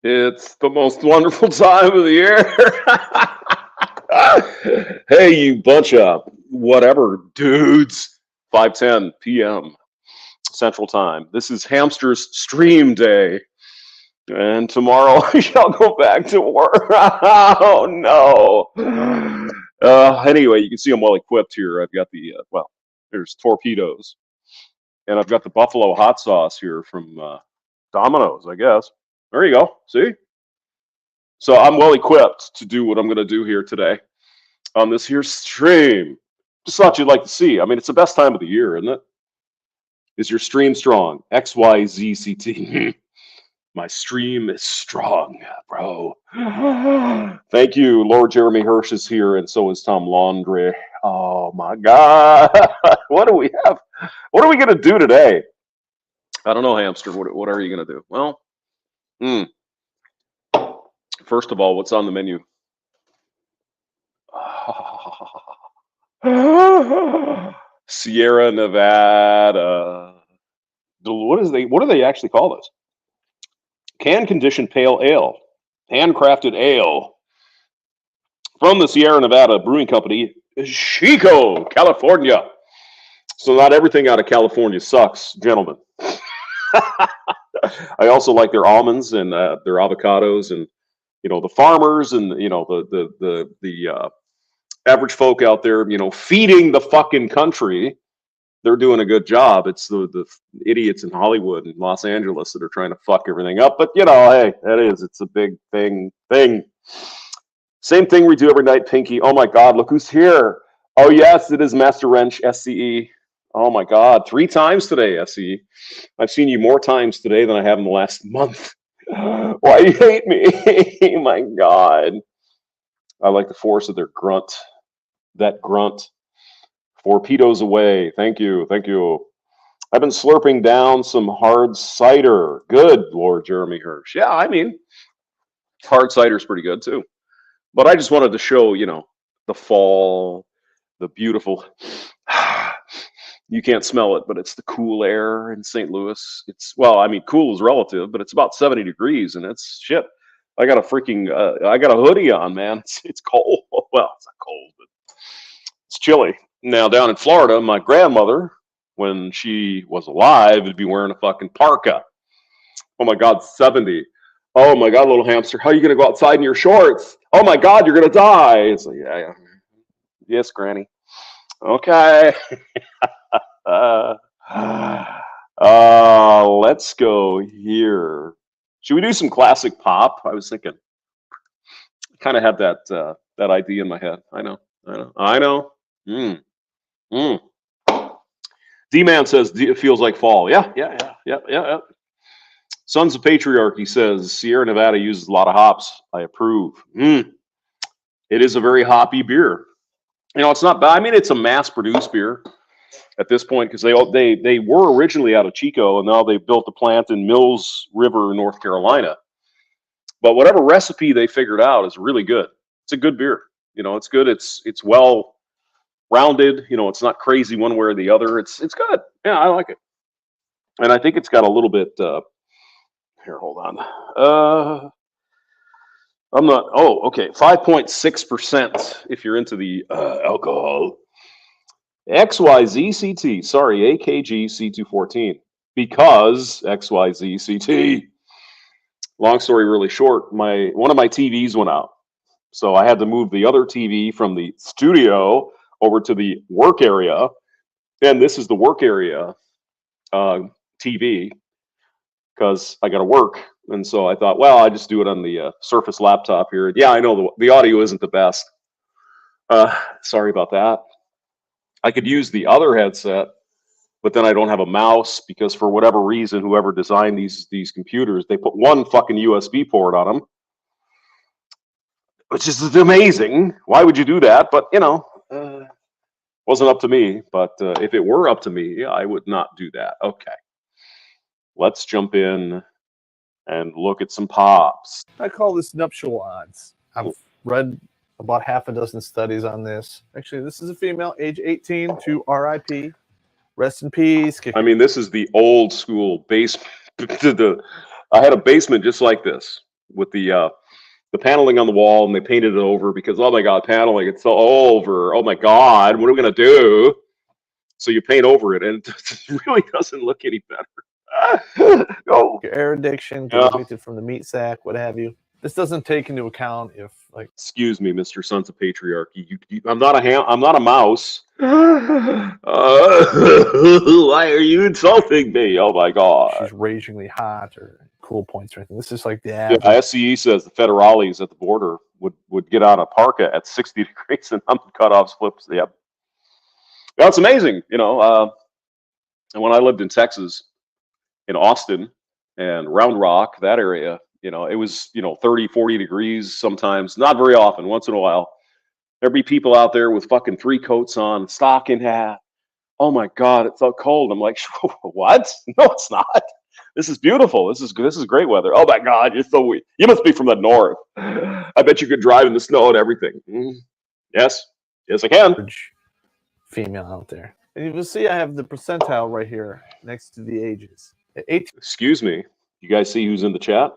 It's the most wonderful time of the year. Hey, you bunch of whatever dudes. 5:10 p.m. Central Time. This is Hamster's stream day. And tomorrow I shall go back to work. Oh, no. Anyway, you can see I'm well equipped here. I've got well, there's torpedoes. And I've got the buffalo hot sauce here from Domino's, I guess. There you go. See? So I'm well equipped to do what I'm going to do here today on this here stream. Just thought you'd like to see. I mean, it's the best time of the year, isn't it? Is your stream strong? XYZCT. My stream is strong, bro. Thank you. Lord Jeremy Hirsch is here, and so is Tom Laundrie. Oh my God. What do we have? What are we going to do today? I don't know, Hamster. What are you going to do? Well, first of all, what's on the menu? Sierra Nevada. What do they actually call this? Can conditioned pale ale, handcrafted ale from the Sierra Nevada Brewing Company, Chico, California. So not everything out of California sucks, gentlemen. I also like their almonds and their avocados, and the farmers and the average folk out there, feeding the fucking country. They're doing a good job. It's the idiots in Hollywood and Los Angeles that are trying to fuck everything up. But hey, it's a big thing. Same thing we do every night, Pinky. Oh my God, look who's here. Oh yes, it is Master Wrench, SCE. Oh my God, 3 times today, SCE. I've seen you more times today than I have in the last month. Why do you hate me? My God. I like the force of their grunt. That grunt. Torpedoes away. Thank you. Thank you. I've been slurping down some hard cider. Good, Lord Jeremy Hirsch. Yeah, I mean, hard cider's pretty good too. But I just wanted to show, the fall, the beautiful. You can't smell it, but it's the cool air in St. Louis. Cool is relative, but it's about 70 degrees, and it's shit. I got a hoodie on, man. It's cold. Well, it's not cold, but it's chilly. Now, down in Florida, my grandmother, when she was alive, would be wearing a fucking parka. Oh my God, 70. Oh my God, little hamster, how are you going to go outside in your shorts? Oh my God, you're going to die. It's like, yeah. Yes, Granny. Okay. Let's go here. Should we do some classic pop? I was thinking. I kind of had that idea in my head. I know. D-Man says it feels like fall. Yeah. Sons of Patriarchy says Sierra Nevada uses a lot of hops. I approve. It is a very hoppy beer. It's not bad. I mean, it's a mass-produced beer at this point because they were originally out of Chico, and now they've built a plant in Mills River, North Carolina. But whatever recipe they figured out is really good. It's a good beer. It's good. It's well rounded. It's not crazy one way or the other. It's good. Yeah, I like it. And I think it's got a little bit. Here, hold on. I'm not. Oh, okay. 5.6% if you're into the alcohol. XYZCT. Sorry, AKG C214. Because XYZCT. Long story really short. One of my TVs went out, so I had to move the other TV from the studio over to the work area, and this is the work area TV because I got to work. And so I thought, well, I just do it on the Surface laptop here. Yeah, I know the audio isn't the best. Sorry about that. I could use the other headset, but then I don't have a mouse because for whatever reason, whoever designed these computers, they put one fucking USB port on them, which is amazing. Why would you do that? But wasn't up to me. But if it were up to me, I would not do that. Okay, let's jump in and look at some pops. I call this nuptial odds. I've read about half a dozen studies on this. Actually, this is a female, age 18 to RIP. Rest in peace. I mean, this is the old school basement. I had a basement just like this. with the paneling on the wall, and they painted it over because, oh my God, paneling, it's so over. Oh my God, what are we going to do? So you paint over it, and it really doesn't look any better. Oh, Your air addiction, yeah. getting evicted from the meat sack, what have you. This doesn't take into account if, like, Excuse me, Mr. Sons of Patriarchy. I'm not I'm not a mouse. Why are you insulting me? Oh my God. she's ragingly hot or cool points or anything. This is like the Yeah, average. SCE says the federales at the border would get out of parka at 60 degrees and cutoffs flips. Yep. That's amazing. You know, and when I lived in Texas, in Austin and Round Rock, that area, you know, it was, 30, 40 degrees sometimes, not very often, once in a while. There'd be people out there with fucking 3 coats on, stocking hat. Oh my God, it's so cold. I'm like, what? No, it's not. This is beautiful. This is great weather. Oh my God, you're so weak. You must be from the north. I bet you could drive in the snow and everything. Yes, I can. Average female out there. And you can see I have the percentile right here next to the ages. At 18, Excuse me. You guys see who's in the chat?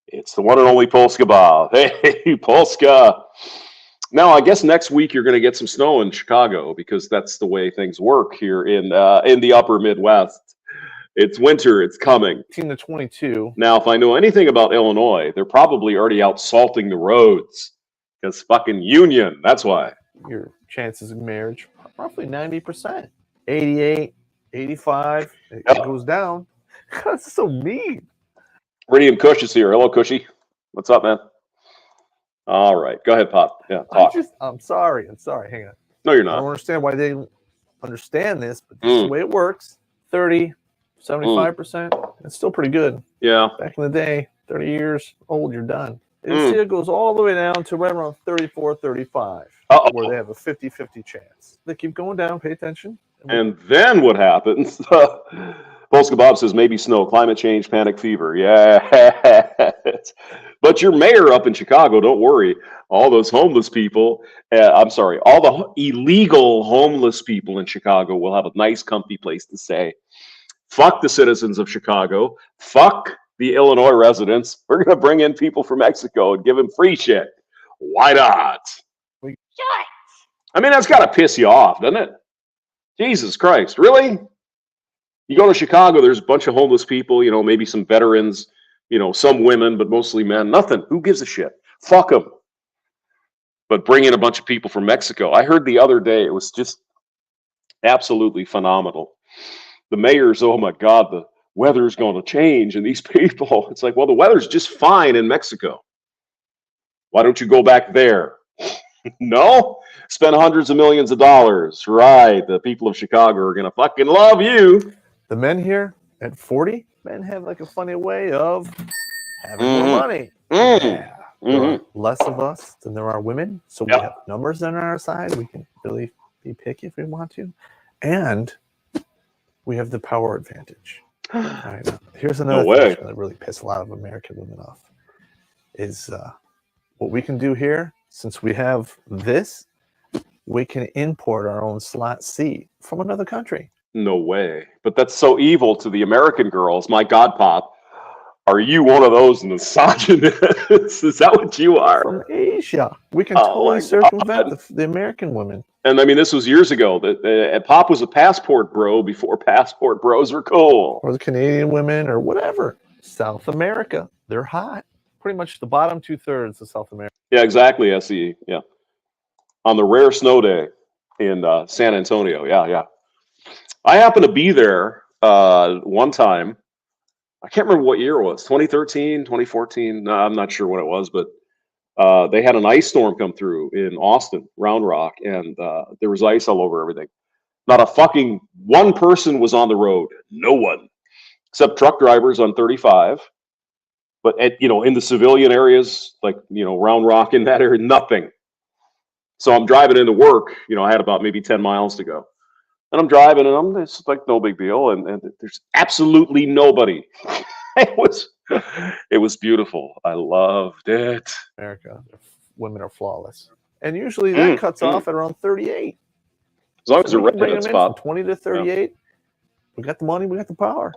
It's the one and only Polska Bob. Hey, Polska. Now, I guess next week you're going to get some snow in Chicago because that's the way things work here in the upper Midwest. It's winter. It's coming. 18 to 22. Now, if I know anything about Illinois, they're probably already out salting the roads because fucking union. That's why. Your chances of marriage roughly 90%. 88, 85. It goes down. That's so mean. Iridium Kush is here. Hello, Cushy. What's up, man? All right. Go ahead, Pop. Yeah, talk. I'm sorry. Hang on. No, you're I not. don't understand why they don't understand this, but this is the way it works. 30, 75%. It's still pretty good. Yeah. Back in the day, 30 years old, you're done. And see, it goes all the way down to right around 34, 35, where they have a 50-50 chance. They keep going down. Pay attention. And then what happens? Polska Bob says maybe snow, climate change, panic fever. Yeah. But your mayor up in Chicago, don't worry. All those homeless people, all the illegal homeless people in Chicago will have a nice, comfy place to stay. Fuck the citizens of Chicago. Fuck the Illinois residents. We're going to bring in people from Mexico and give them free shit. Why not? I mean, that's got to piss you off, doesn't it? Jesus Christ, really? You go to Chicago, there's a bunch of homeless people, maybe some veterans, some women, but mostly men. Nothing. Who gives a shit? Fuck them. But bring in a bunch of people from Mexico. I heard the other day, it was just absolutely phenomenal. The mayor's, oh my God, the weather's going to change, and these people, it's like, well, the weather's just fine in Mexico. Why don't you go back there? No? Spend hundreds of millions of dollars. Right. The people of Chicago are going to fucking love you. The men here at 40, men have like a funny way of having more money. Yeah. There are less of us than there are women. So we have numbers on our side. We can really be picky if we want to. And we have the power advantage. Here's another thing that really pisses a lot of American women off is what we can do here. Since we have this, we can import our own slot C from another country. No way. But that's so evil to the American girls. My God, Pop. Are you one of those misogynists? Is that what you are? From Asia. We can totally circumvent the American women. And I mean, this was years ago. That Pop was a passport bro before passport bros were cool. Or the Canadian women or whatever. South America. They're hot. Pretty much the bottom 2/3 of South America. Yeah, exactly, SE. Yeah. On the rare snow day in San Antonio. Yeah. I happened to be there one time. I can't remember what year it was, 2013, 2014. No, I'm not sure what it was, but they had an ice storm come through in Austin, Round Rock, and there was ice all over everything. Not a fucking one person was on the road. No one. Except truck drivers on 35. But in the civilian areas, like, Round Rock in that area, nothing. So I'm driving into work, I had about maybe 10 miles to go. And I'm driving, and it's like no big deal, and there's absolutely nobody. It was beautiful. I loved it. America, women are flawless, and usually that cuts off at around 38. As long as they're red from spot. 20 to 38. We got the money, we got the power.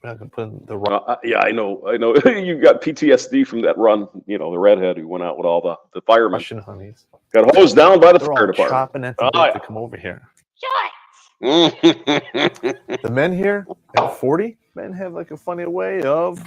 We're not gonna put in the run. Yeah, I know. You got PTSD from that run. You know, the redhead who went out with all the firemen. Russian honeys. Got hosed down by the They're fire all department. chopping at the bit to come over here. The men here at 40, men have like a funny way of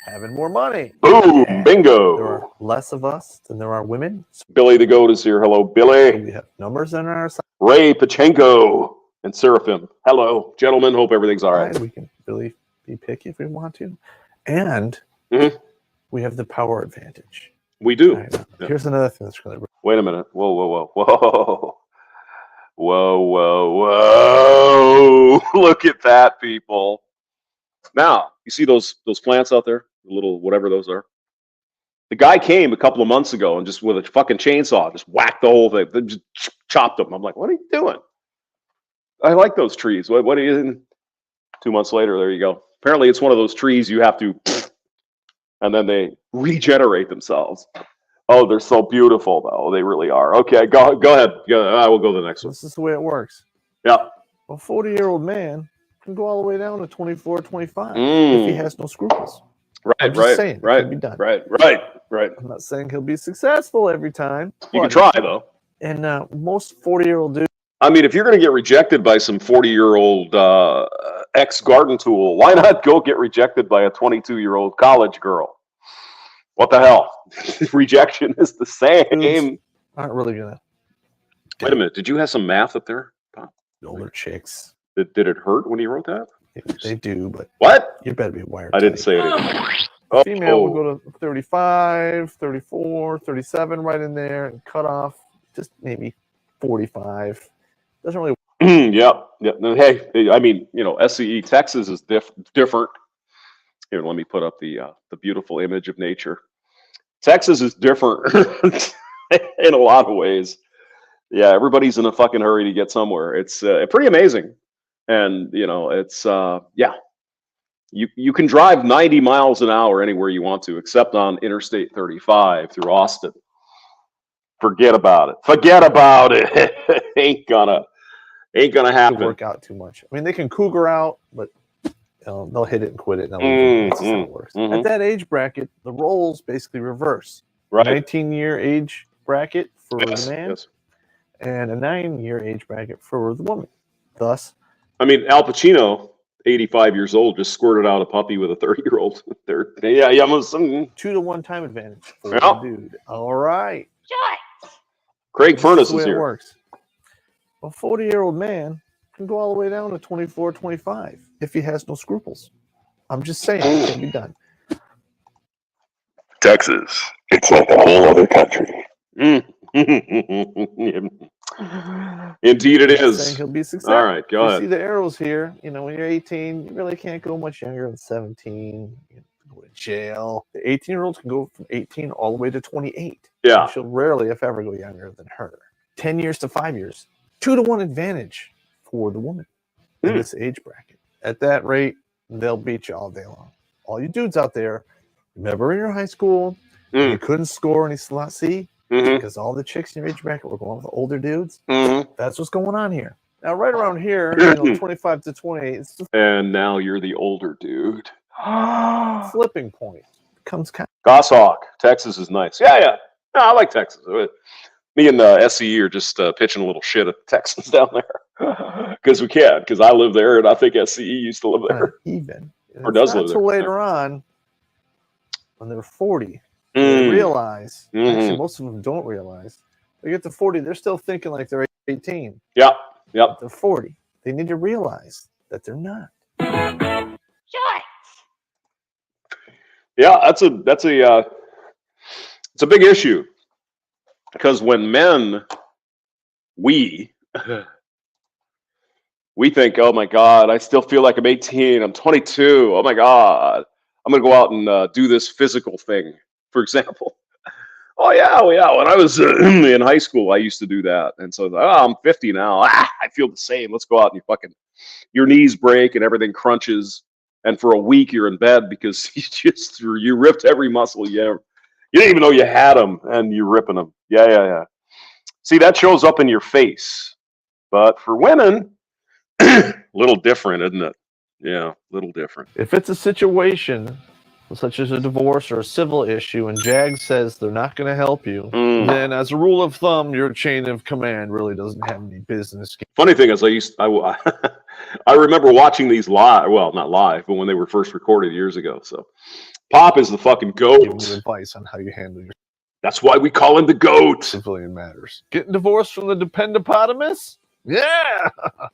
having more money. Boom, bingo. There are less of us than there are women. So Billy the Goat is here. Hello, Billy. we have numbers on our side. Ray Pachenko and Seraphim. Hello, gentlemen. Hope everything's all right. We can really be picky if we want to. And we have the power advantage. We do. Right, here's another thing that's really... Wait a minute. Whoa. Whoa. Look at that, people. Now, you see those plants out there? The little whatever those are? The guy came a couple of months ago and just with a fucking chainsaw just whacked the whole thing. Then just chopped them. I'm like, what are you doing? I like those trees. What are you... 2 months later, there you go. Apparently, it's one of those trees you have to... And then they regenerate themselves. Oh, they're so beautiful, though. They really are. Okay, go ahead. I will go to the next one. This is the way it works. Yeah. A 40-year-old man can go all the way down to 24, 25 if he has no scruples. Right. Saying, it can be done. Right. I'm not saying he'll be successful every time. You can try, though. And most 40-year-old dudes... I mean, if you're going to get rejected by some 40-year-old ex-garden tool, why not go get rejected by a 22-year-old college girl? What the hell? Rejection is the same. Dudes aren't really going to... Wait a minute. Did you have some math up there? Older chicks. Did it hurt when you wrote that? They do, but... What? You better be wired. I didn't say it. Female will go to 35, 34, 37 right in there and cut off just maybe 45. Doesn't really... Yeah. Hey, I mean, SCE Texas is different. Here, let me put up the beautiful image of nature. Texas is different in a lot of ways. Yeah, everybody's in a fucking hurry to get somewhere. It's pretty amazing, and it's you can drive 90 miles an hour anywhere you want to, except on Interstate 35 through Austin. Forget about it. Ain't gonna happen. Work out too much. I mean, they can cougar out, but they'll hit it and quit it. And that's just how it works. At that age bracket, the roles basically reverse. Right. 19-year age bracket for the man, and a 9-year age bracket for the woman. Thus, I mean, Al Pacino, 85 years old, just squirted out a puppy with a 30-year-old. 2-to-1 time advantage for the dude. All right. Craig Furness is here. It works. A 40-year-old man can go all the way down to 24, 25 if he has no scruples. I'm just saying, it can be done. Texas, it's like a whole other country. Indeed it is. Saying he'll be successful. All right, go ahead. See the arrows here. When you're 18, you really can't go much younger than 17. You go to jail. The 18-year-olds can go from 18 all the way to 28. Yeah. She'll rarely, if ever, go younger than her. 10 years to 5 years. 2-to-1 advantage for the woman in this age bracket. At that rate, they'll beat you all day long. All you dudes out there, remember in your high school, you couldn't score any slot C because all the chicks in your age bracket were going with older dudes? That's what's going on here. Now, right around here, 25 to 28, it's just and now you're the older dude. flipping point. Becomes kind Goshawk, Texas is nice. Yeah. No, I like Texas. Me and SCE are just pitching a little shit at the Texans down there because we can. Because I live there, and I think SCE used to live there, even or does live there. Until later on, when they're 40, they realize. Actually, most of them don't realize. They get to 40, they're still thinking like they're 18. Yep. They're 40. They need to realize that they're not. Yeah, it's a big issue because when men, we think, oh my God, I still feel like I'm 18. I'm 22. Oh my God, I'm gonna go out and do this physical thing, for example. Oh yeah. When I was in high school, I used to do that, and so I'm 50 now. I feel the same. Let's go out and your knees break and everything crunches, and for a week you're in bed because you ripped every muscle you ever. You didn't even know you had them, and you're ripping them. Yeah. See, that shows up in your face, but for women, a little different, isn't it? Yeah, a little different. If it's a situation such as a divorce or a civil issue and JAG says they're not going to help you, then as a rule of thumb, your chain of command really doesn't have any business. Funny thing is, I remember watching these live. Well, not live, but when they were first recorded years ago. So, Popp is the fucking Giving goat. you advice on how you handle your That's why we call him the goat. civilian matters. Getting divorced from the dependopotamus? Yeah!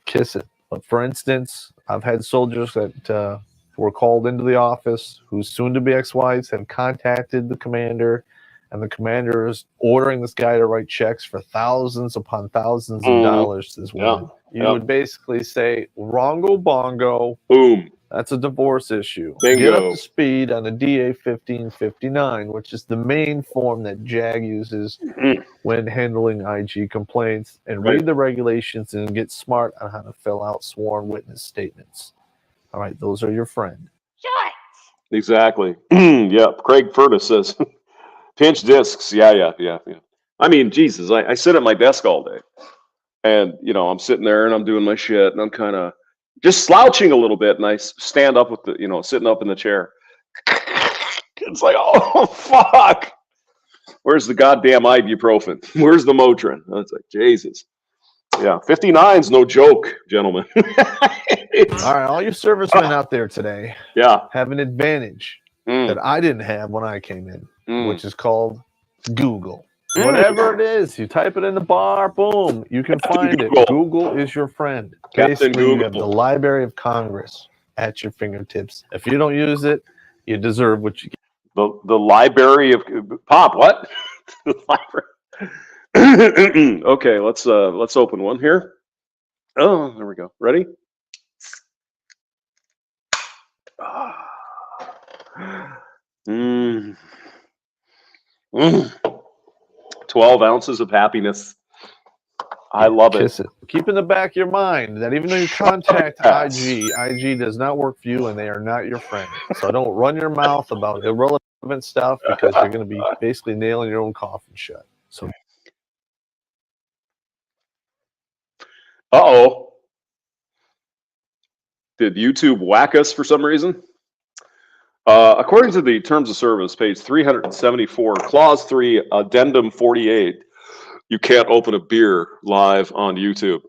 Kiss it. But for instance, I've had soldiers that were called into the office whose soon-to-be ex-wives have contacted the commander, and the commander is ordering this guy to write checks for thousands upon thousands of dollars to this woman. You would basically say, wrongo bongo. Boom. That's a divorce issue. Bingo. Get up to speed on the DA 1559, which is the main form that JAG uses when handling IG complaints, and read the regulations and get smart on how to fill out sworn witness statements. All right, those are your friend. Exactly. Yep. Craig Furtis says, pinch discs. Yeah. I mean, Jesus, I sit at my desk all day, and I'm sitting there and I'm doing my shit, and I'm kind of just slouching a little bit, and I stand up with the, sitting up in the chair. It's like, oh fuck, where's the goddamn ibuprofen? Where's the Motrin? It's like, Jesus. Yeah, 59's no joke, gentlemen. All right, all you servicemen out there today have an advantage that I didn't have when I came in, which is called Google. Whatever it is, you type it in the bar, boom, you can find it. Google is your friend. Basically, you have the Library of Congress at your fingertips. If you don't use it, you deserve what you get. The Library of Popp. What? The library. Okay, let's open one here. Oh, there we go. Ready? 12 ounces of happiness. I love Kiss it. Keep in the back of your mind that even though you contact IG does not work for you and they are not your friend. So don't run your mouth about irrelevant stuff because you're going to be basically nailing your own coffin shut. So, uh-oh. Did YouTube whack us for some reason? According to the Terms of Service, page 374, Clause 3, Addendum 48, you can't open a beer live on YouTube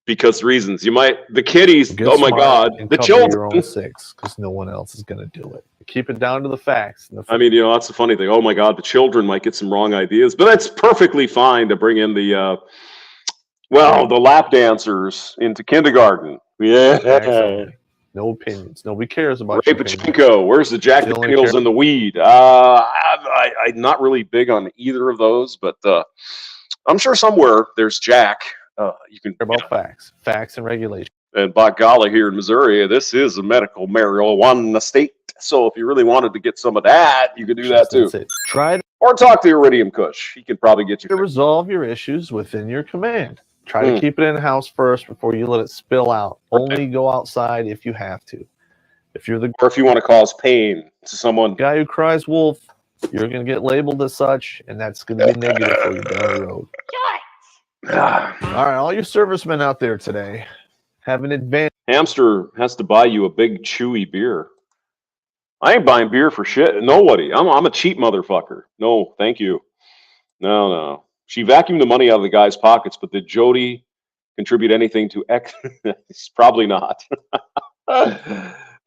because reasons. The kiddies, oh my God, the children. Your own six because no one else is going to do it. Keep it down to the facts. I mean, that's the funny thing. Oh my God, the children might get some wrong ideas, but it's perfectly fine to bring in the lap dancers into kindergarten. Yeah. Exactly. No opinions. Nobody cares about Ray Pachinko. Where's the Jack Daniels and the weed? I'm not really big on either of those, but I'm sure somewhere there's Jack. You can care about facts and regulation. And by golly, here in Missouri, this is a medical marijuana state. So if you really wanted to get some of that, you could do that too. Try or talk to Iridium Kush. He can probably get you to resolve your issues within your command. Try to keep it in-house first before you let it spill out. Only go outside if you have to. Or if you want to cause pain to someone. Guy who cries wolf, you're going to get labeled as such, and that's going to be negative for you down the road. All right, all your servicemen out there today have an advantage. Hamster has to buy you a big chewy beer. I ain't buying beer for shit. Nobody. I'm a cheap motherfucker. No, thank you. No. She vacuumed the money out of the guy's pockets, but did Jody contribute anything to X? Probably not.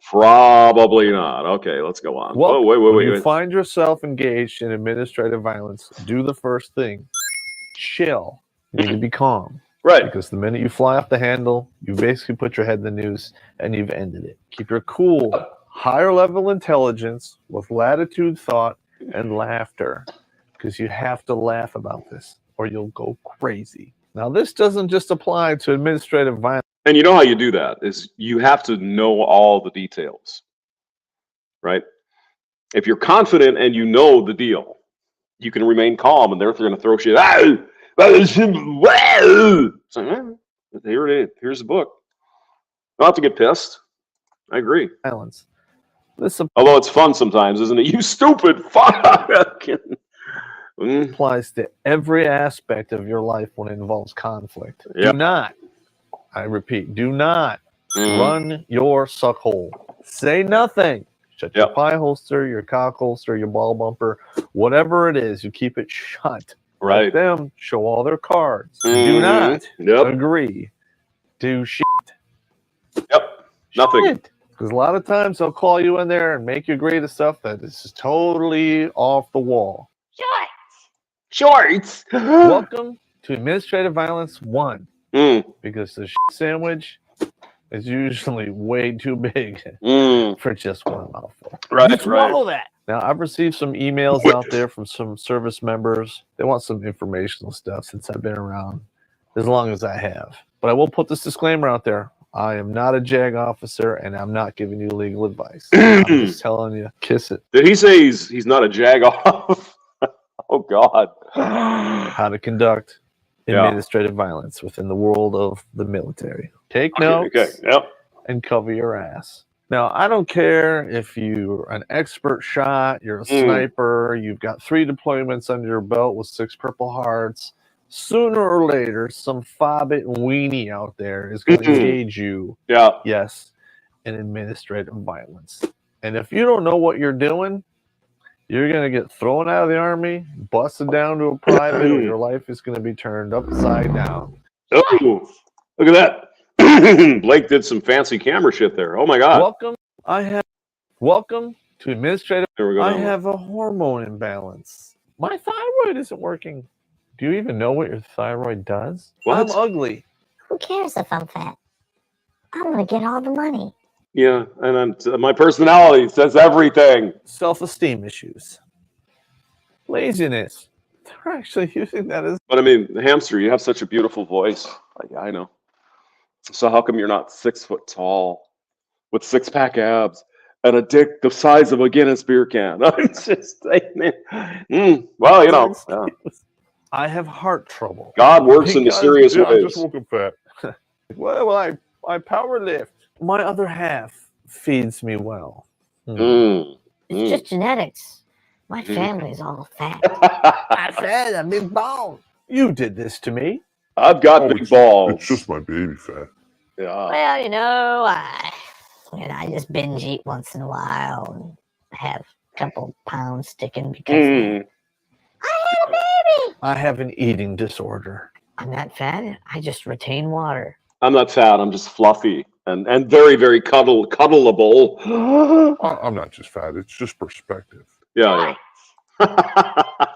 Probably not. Okay, let's go on. Well, when you find yourself engaged in administrative violence, do the first thing. Chill. You need to be calm. Right. Because the minute you fly off the handle, you basically put your head in the noose and you've ended it. Keep your cool, higher level intelligence with latitude, thought, and laughter. Because you have to laugh about this or you'll go crazy. Now, this doesn't just apply to administrative violence. And you know how you do that is you have to know all the details, right? If you're confident and you know the deal, you can remain calm and they're going to throw shit. So, here it is. Here's the book. Don't have to get pissed. I agree. Violence. Although it's fun sometimes, isn't it? You stupid fuck. Applies to every aspect of your life when it involves conflict. Yep. Do not, I repeat, do not Run your suck hole. Say nothing. Shut your pie holster, your cock holster, your ball bumper, whatever it is. You keep it shut. Right. Let them show all their cards. Do not agree. Do shit. Yep. Nothing. Because a lot of times they'll call you in there and make you agree to stuff that is totally off the wall. Shorts. Welcome to Administrative Violence 1. Because the shit sandwich is usually way too big for just one mouthful. Right, Swallow that. Now, I've received some emails out there from some service members. They want some informational stuff since I've been around as long as I have. But I will put this disclaimer out there. I am not a JAG officer, and I'm not giving you legal advice. I'm just telling you, kiss it. Did he say he's not a JAG off? Oh, God. How to conduct administrative violence within the world of the military. Take notes and cover your ass. Now, I don't care if you're an expert shot, you're a sniper, you've got 3 deployments under your belt with 6 Purple Hearts. Sooner or later, some fobbit weenie out there is going to engage you, yes, in administrative violence. And if you don't know what you're doing, you're going to get thrown out of the Army, busted down to a private, or your life is going to be turned upside down. Oh, look at that. Blake did some fancy camera shit there. Oh, my God. Welcome to administrative. There we go. I have a hormone imbalance. My thyroid isn't working. Do you even know what your thyroid does? What? I'm ugly. Who cares if I'm fat? I'm going to get all the money. Yeah, and my personality says everything. Self-esteem issues. Laziness. They're actually using that as... But I mean, Hamster, you have such a beautiful voice. Yeah, I know. So how come you're not 6 foot tall with 6-pack abs and a dick the size of a Guinness beer can? I'm just saying. Well, you know. Yeah. I have heart trouble. God works in mysterious ways. I just woke up fat. Well, I power lift. My other half feeds me well. It's just genetics. My family's all fat. I'm fat. I'm big bone. You did this to me. I've got big balls. It's just my baby fat. Yeah. Well, you know, I just binge eat once in a while and have a couple pounds sticking because I had a baby. I have an eating disorder. I'm not fat. I just retain water. I'm not fat. I'm just fluffy and very, very cuddleable. I'm not just fat. It's just perspective. Yeah.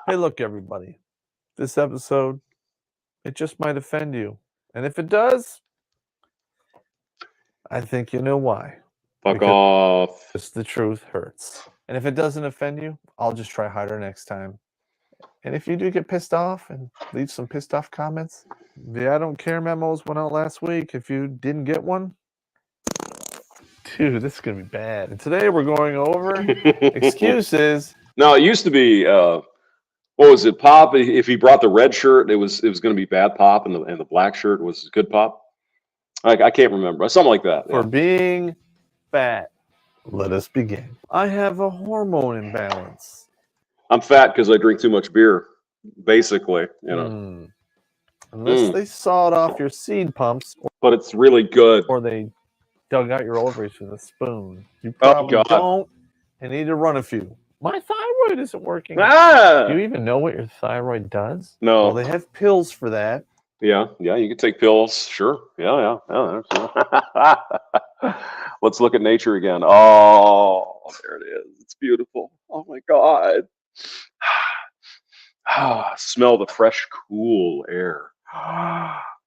Hey, look, everybody. This episode, it just might offend you. And if it does, I think you know why. Fuck off. Because the truth hurts. And if it doesn't offend you, I'll just try harder next time. And if you do get pissed off and leave some pissed off comments, the I don't care memos went out last week. If you didn't get one, dude, this is going to be bad. And today we're going over excuses. No, it used to be, what was it, Popp? If he brought the red shirt, it was going to be bad Popp, and the black shirt was good Popp. I can't remember. Something like that. For being fat. Let us begin. I have a hormone imbalance. I'm fat because I drink too much beer, basically, you know. Unless they sawed off your seed pumps. But it's really good. Or they dug out your ovaries with a spoon. You probably don't and need to run a few. My thyroid isn't working. Do you even know what your thyroid does? No. Well, they have pills for that. Yeah, you can take pills. Sure. Yeah. Let's look at nature again. Oh, there it is. It's beautiful. Oh, my God. Smell the fresh, cool air.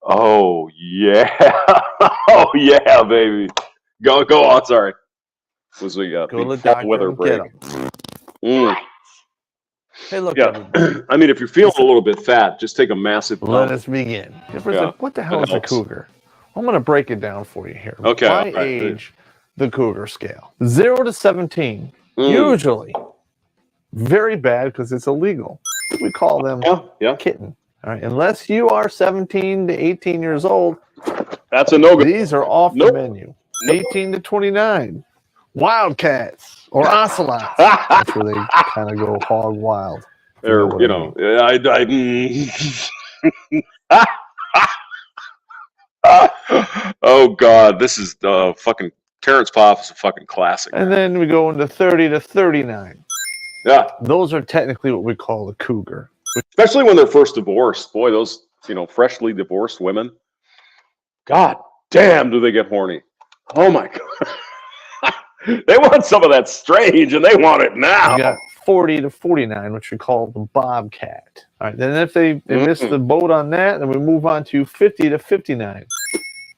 Oh, yeah. Oh, yeah, baby. Go on. Sorry. Was we got go to the doctor weather break. Hey, look. I mean, if you're feeling a little bit fat, just take a massive pump. Let us begin. What the hell is a cougar? I'm going to break it down for you here. Okay. By age, the cougar scale. 0 to 17. Usually. Very bad because it's illegal. We call them kitten. All right. Unless you are 17 to 18 years old. That's a no-go. These are off the menu. 18 to 29. Wildcats or ocelots. That's where they kind of go hog wild. They're, Oh God, this is fucking Terrence Popp is a fucking classic. And then we go into 30 to 39. Yeah, Those are technically what we call a cougar. especially when they're first divorced. Boy, those freshly divorced women. God damn, do they get horny? Oh my God, they want some of that strange, and they want it now. We got 40 to 49, which we call the bobcat. All right, then if they miss the boat on that, then we move on to 50 to 59,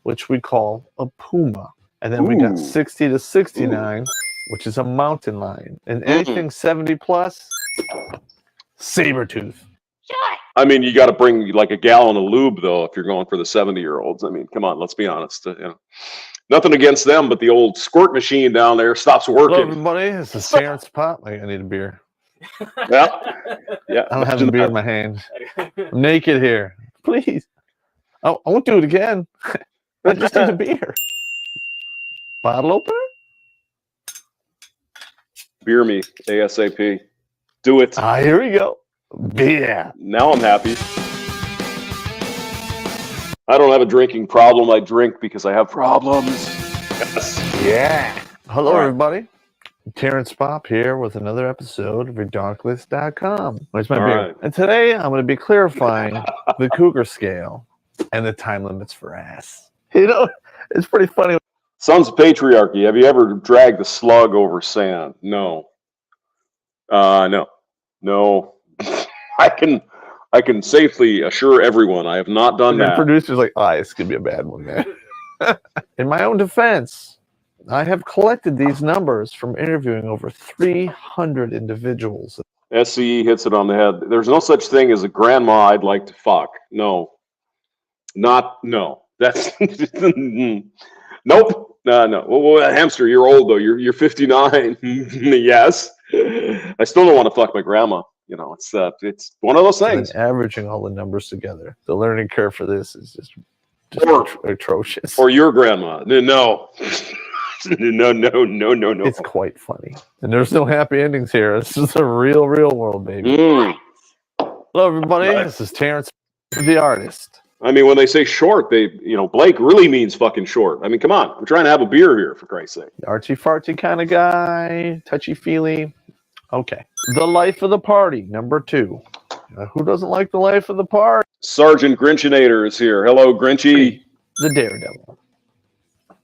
which we call a puma. And then we got 60 to 69, which is a mountain lion. And anything 70 plus, saber tooth. I mean, you got to bring like a gallon of lube though if you're going for the 70-year-olds. I mean, come on, let's be honest. Nothing against them, but the old squirt machine down there stops working. Hello, everybody. This is Terrence Popp. I need a beer. Yeah. I don't have a beer in my hand. I'm naked here. Please. I won't do it again. I just need a beer. Bottle opener? Beer me, ASAP. Do it. Here we go. Beer. Now I'm happy. I don't have a drinking problem. I drink because I have problems. Yes. Yeah. Hello, All right. everybody. Terrence Popp here with another episode of Redarkless.com. Where's my All beer? right. And today I'm going to be clarifying the Cougar scale and the time limits for ass. It's pretty funny. Sons of Patriarchy. Have you ever dragged a slug over sand? No. No. I can safely assure everyone I have not done And the that. producer's like, this could be a bad one, man. In my own defense, I have collected these numbers from interviewing over 300 individuals. SCE hits it on the head. There's no such thing as a grandma I'd like to fuck. No. That's nope. No. Well, hamster, you're old though. You're 59. Yes. I still don't want to fuck my grandma. It's one of those things. And averaging all the numbers together, the learning curve for this is just atrocious. Or your grandma. No. No. It's quite funny. And there's no happy endings here. This is a real world, baby. Hello, everybody. Right. This is Terrence, the artist. I mean, when they say short, Blake really means fucking short. I mean, come on. We're trying to have a beer here, for Christ's sake. Artsy-fartsy kind of guy, touchy-feely. Okay. The life of the party, number 2. Who doesn't like the life of the party? Sergeant Grinchinator is here. Hello, Grinchy. The daredevil.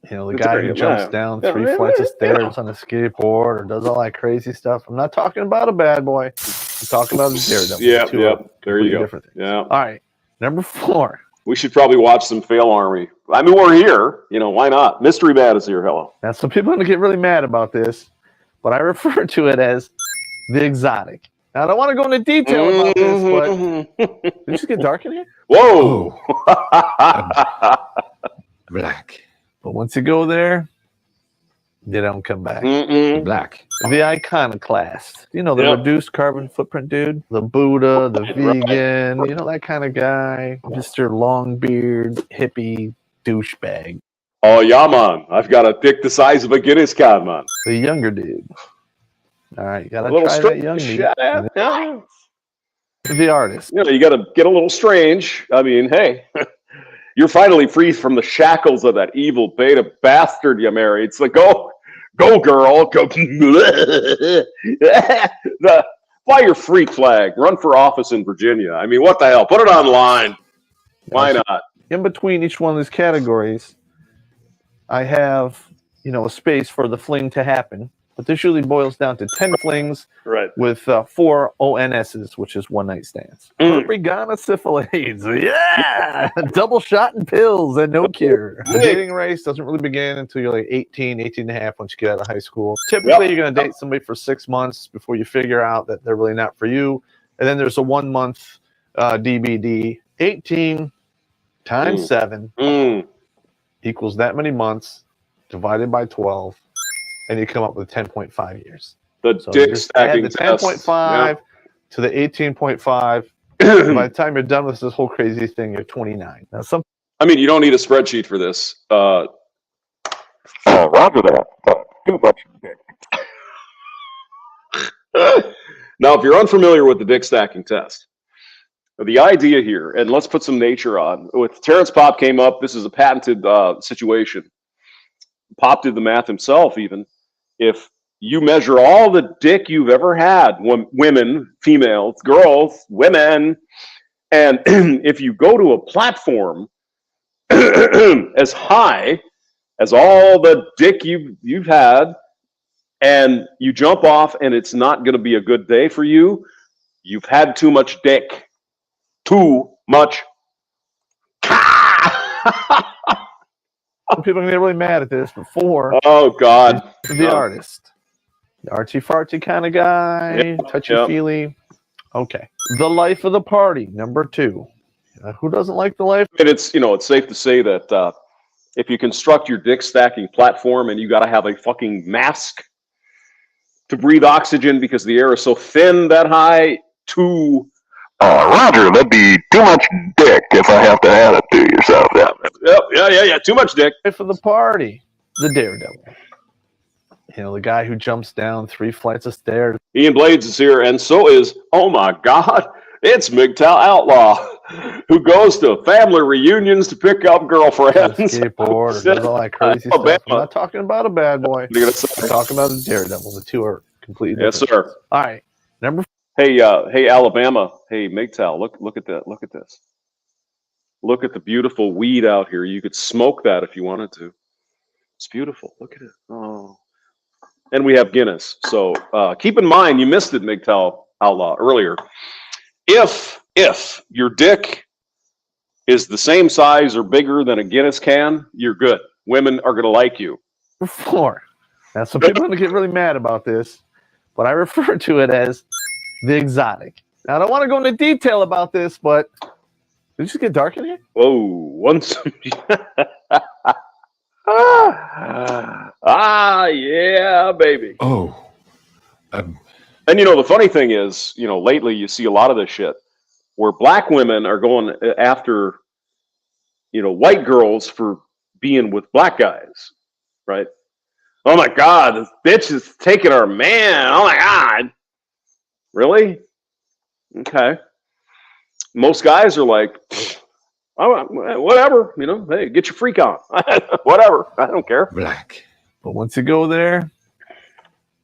The It's guy great, who jumps yeah. down Yeah, 3 yeah, flights of yeah. stairs on a skateboard or does all that crazy stuff. I'm not talking about a bad boy. I'm talking about the daredevil. Yeah. Two There you go. different things. Yeah. All right. Number 4. We should probably watch some Fail Army. I mean, we're here. Why not? Mystery Bad is here. Hello. Now, some people are going to get really mad about this, but I refer to it as the exotic. Now, I don't want to go into detail about this, but did it just get dark in here? Whoa. Black. But once you go there, they don't come back. Black. The iconoclast. The Yep. reduced carbon footprint dude. The Buddha, the vegan, that kind of guy. Mr. Longbeard, hippie, douchebag. Oh, yeah, man. I've got a dick the size of a Guinness can, man. The younger dude. All right, you got A to little try that strange. young meat. Yeah. The artist. You got to get a little strange. I mean, hey, you're finally free from the shackles of that evil beta bastard you married. So go, girl. Go. Fly your freak flag. Run for office in Virginia. I mean, what the hell? Put it online. Why not? In between each one of these categories, I have, a space for the fling to happen. But this usually boils down to 10 flings Right. with 4 ONSs, which is one night stands. Herpegonnasyphilaids. Yeah! Double shot and pills and no cure. The dating race doesn't really begin until you're like 18 and a half once you get out of high school. Typically, you're going to date somebody for 6 months before you figure out that they're really not for you. And then there's a 1 month DBD. 18 times 7 equals that many months divided by 12. And you come up with 10.5 years. The So dick just add stacking the test. 10.5 to the 18.5. By the time you're done with this whole crazy thing, you're 29. Now, I mean, you don't need a spreadsheet for this. Roger that. Too much dick. Now, if you're unfamiliar with the dick stacking test, The idea here, and let's put some nature on. With Terrence Popp came up, this is a patented situation. Popp did the math himself, even. If you measure all the dick you've ever had, women, females, girls, women, and if you go to a platform as high as all the dick you've had, and you jump off and it's not going to be a good day for you, you've had too much dick. Too much. Some people are going to get really mad at this, but 4. Oh, God. The artist. The artsy-fartsy kind of guy, Yep, touchy-feely. Okay. The life of the party, number 2. Who doesn't like the life? And it's safe to say that if you construct your dick stacking platform and you got to have a fucking mask to breathe oxygen because the air is so thin that high, Roger, that'd be too much dick if I have to add it to yourself. Yeah. Too much dick. Life of the party. The daredevil. The guy who jumps down 3 flights of stairs. Ian Blades is here, and so is, oh my God, it's MGTOW Outlaw, who goes to family reunions to pick up girlfriends. Skateboard, does all that crazy stuff. I'm not talking about a bad boy. You're I'm talking about a daredevil. The two are completely different. Yes, sir. All right. Number 4. Hey, Alabama. Hey, MGTOW, look at that. Look at this. Look at the beautiful weed out here. You could smoke that if you wanted to. It's beautiful. Look at it. Oh. And we have Guinness. So keep in mind, you missed it, MGTOW Outlaw, earlier. If your dick is the same size or bigger than a Guinness can, you're good. Women are going to like you. Number 4. Now, some people are going to get really mad about this, but I refer to it as the exotic. Now, I don't want to go into detail about this, but did it just get dark in here? Whoa, once. Yeah, baby. Oh. And the funny thing is, lately you see a lot of this shit where black women are going after, white girls for being with black guys, right? Oh my God, this bitch is taking our man. Oh my God. Really? Okay. Most guys are like, whatever, hey, get your freak on. Whatever, I don't care. Black. But once you go there,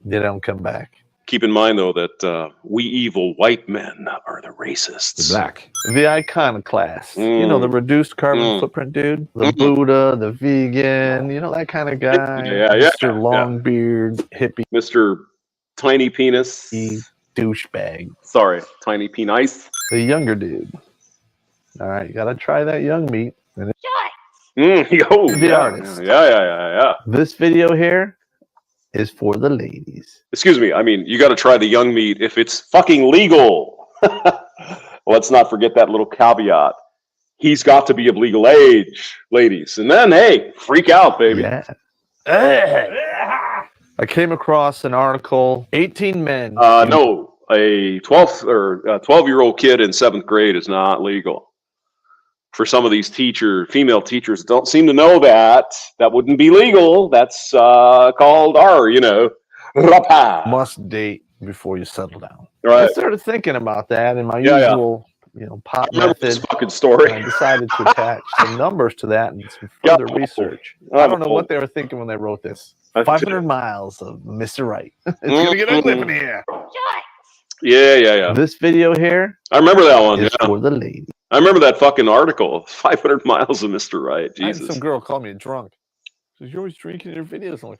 they don't come back. Keep in mind, though, that we evil white men are the racists. The black. The iconoclast. The reduced carbon footprint dude. The Buddha, the vegan, that kind of guy. Yeah. Mr. Longbeard, hippie. Mr. Tiny Penis. Douchebag. Sorry, Tiny Penis. The younger dude. All right, you got to try that young meat. The artist. Yeah. This video here is for the ladies. Excuse me. I mean, you got to try the young meat if it's fucking legal. Let's not forget that little caveat. He's got to be of legal age, ladies. And then, hey, freak out, baby. Yeah. I came across an article, 18 men. No, a 12-year-old kid in 7th grade is not legal. For some of these female teachers don't seem to know that wouldn't be legal. That's called rapa. Must date before you settle down. Right. I started thinking about that in my usual, Popp method. This fucking story. I decided to attach some numbers to that and some further research. I don't know what they were thinking when they wrote this. 500 miles of Mr. Right. It's gonna get ugly in here. Yeah. This video here, I remember that one. is for the lady. I remember that fucking article. 500 miles of Mr. Right. I had Jesus. some girl call me a drunk. She says, "You're always drinking in your videos." I'm like,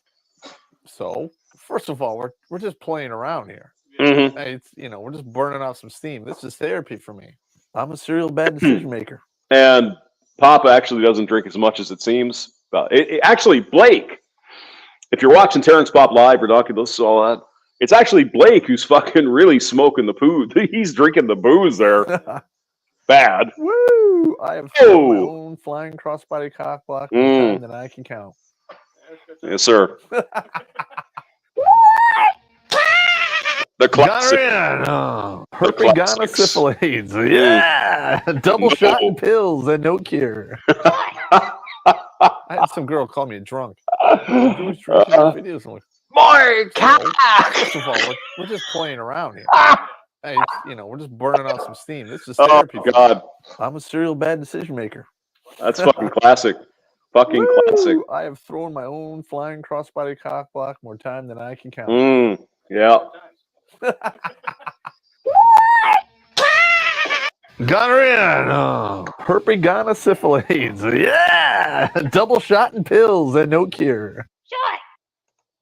so first of all, we're just playing around here. Mm-hmm. It's we're just burning off some steam. This is therapy for me. I'm a serial bad decision maker. And Papa actually doesn't drink as much as it seems. Actually, Blake, if you're watching Terrence Popp Live, Ridiculous, all that, it's actually Blake who's fucking really smoking the poo. He's drinking the booze there. Bad. Woo! I have my own flying crossbody cock block time that I can count. Yes, sir. The classic. Herpegonnasyphilaids. Yeah! Double shot and pills and no cure. I had some girl call me a drunk. Videos. I'm like, More first of all, we're just playing around here. Hey, we're just burning off some steam. This is Oh therapy. for me. God, I'm a serial bad decision maker. that's fucking classic. Fucking classic. Woo! I have thrown my own flying crossbody cock block more time than I can count. Yeah. Gonorrhea, herpegonnasyphilaids, yeah, double shot and pills and no cure.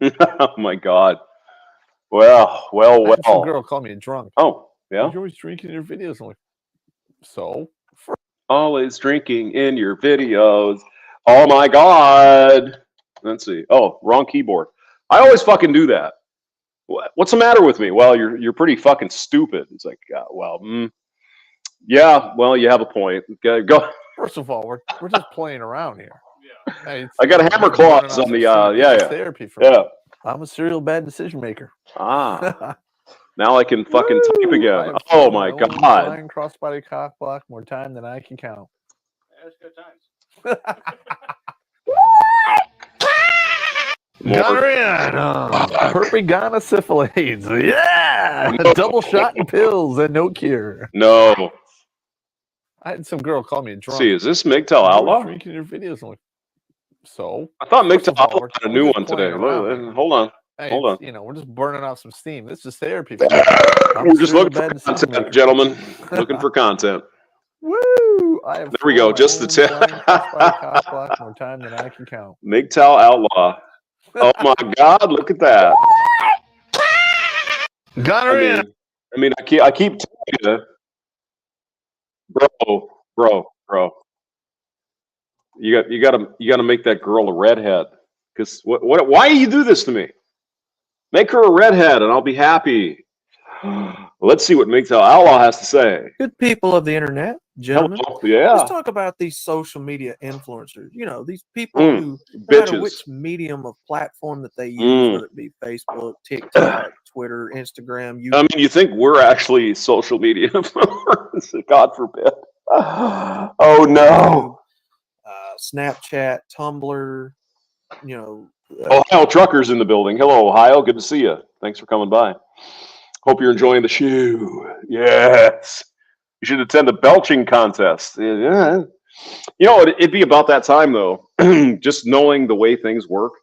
Oh my God. Well. I had some girl call me a drunk. Oh yeah. You're always drinking in your videos. I'm like, so? Always drinking in your videos. Oh my God. Let's see. Oh, wrong keyboard. I always fucking do that. What's the matter with me? Well, you're pretty fucking stupid. It's like, yeah. Well, you have a point. Go. First of all, we're just playing around here. Yeah. Hey, I got a hammer claws on the therapy for me. Yeah. I'm a serial bad decision maker. Ah. Now I can fucking type again. I have Oh thrown my own God. Flying crossbody cock block more time than I can count. That's good times. Gonorrhea, herpegonnasyphilaids, yeah, double shot and pills and no cure. No. I had some girl call me a drunk. See, is this MGTOW You're Outlaw? drinking your videos. I'm like, so? I thought First MGTOW of all, Outlaw had a new we're one just today. playing around here. Hold on. Hey, Hold on. we're just burning off some steam. This is therapy. For me. We're just serial looking for bad decision content, maker. gentlemen. Looking for content. Woo! I have There we go. thrown my Just the own tip. flying crossbody cock block more time than I can count. MGTOW Outlaw. Oh my God! Look at that. Gonorrhea. I keep telling you, bro. You gotta make that girl a redhead. Because why do you do this to me? Make her a redhead, and I'll be happy. Let's see what MGTOW Outlaw has to say. Good people of the internet, gentlemen. Hello. Yeah. Let's talk about these social media influencers. These people who, no matter bitches. which medium of platform that they use, whether it be Facebook, TikTok, Twitter, Instagram, YouTube. I mean, you think we're actually social media influencers? God forbid. Oh no. Snapchat, Tumblr, Ohio Truckers in the building. Hello, Ohio. Good to see you. Thanks for coming by. Hope you're enjoying the show. Yes. You should attend the belching contest. Yeah. It'd be about that time, though. Just knowing the way things work,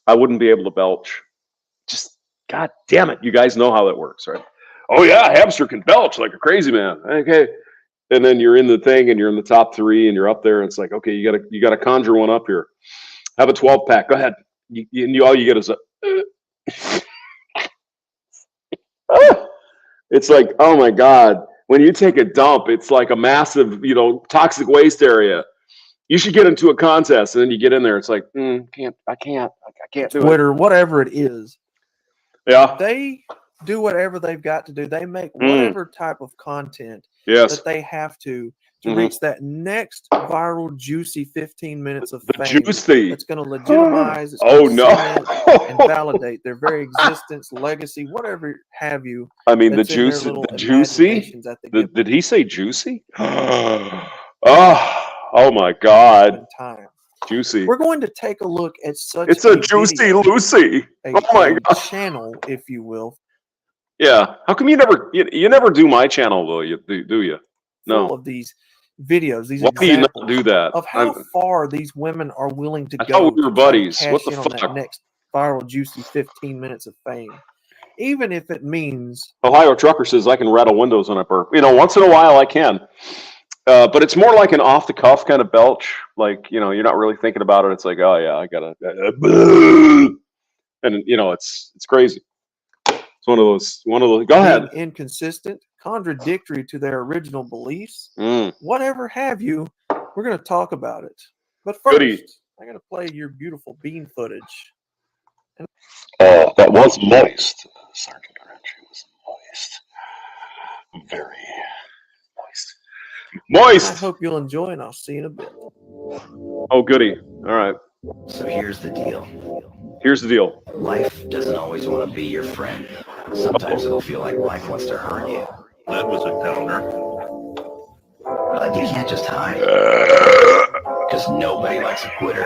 I wouldn't be able to belch. Just, God damn it. You guys know how that works, right? Oh, yeah. Hamster can belch like a crazy man. Okay. And then you're in the thing and you're in the top 3 and you're up there. And it's like, okay, you gotta conjure one up here. Have a 12-pack. Go ahead. All you get is a... It's like, oh my God, when you take a dump, it's like a massive, toxic waste area. You should get into a contest, and then you get in there. It's like, I can't do it. Twitter, whatever it is. Yeah. They do whatever they've got to do. They make whatever type of content Yes. that they have to reach that next viral, juicy 15 minutes of The fame. juicy. It's going to legitimize, it's Oh, gonna no. cement and validate their very existence, legacy, whatever have you. I mean, the that's in their juicy. little The juicy? imaginations that they give Did he say juicy? Oh my God. in time. Juicy. We're going to take a look at such It's a juicy video, Lucy. a Oh my God. channel, if you will, Yeah. How come you never do my channel though? Do you? full No. of these videos, these Why do you not examples do that? of how far these women are willing to I go. thought we were to try to buddies. cash What the in on fuck? that next viral, juicy 15 minutes of fame, even if it means Ohio Trucker says I can rattle windows when I burp. Once in a while I can. But it's more like an off the cuff kind of belch. Like, you're not really thinking about it. It's like, oh yeah, I gotta, and it's crazy. It's one of those. Go ahead. being inconsistent, contradictory to their original beliefs, Mm. whatever have you. We're going to talk about it. But first, Goody. I'm going to play your beautiful bean footage. That was moist. Sergeant Grinch was moist. Very moist. I Moist. hope you'll enjoy, and I'll see you in a bit. Oh, goody. All right. So here's the deal. Here's the deal. Life doesn't always want to be your friend. Sometimes it'll feel like life wants to hurt you. That was a downer. But you can't just hide. Because nobody likes a quitter.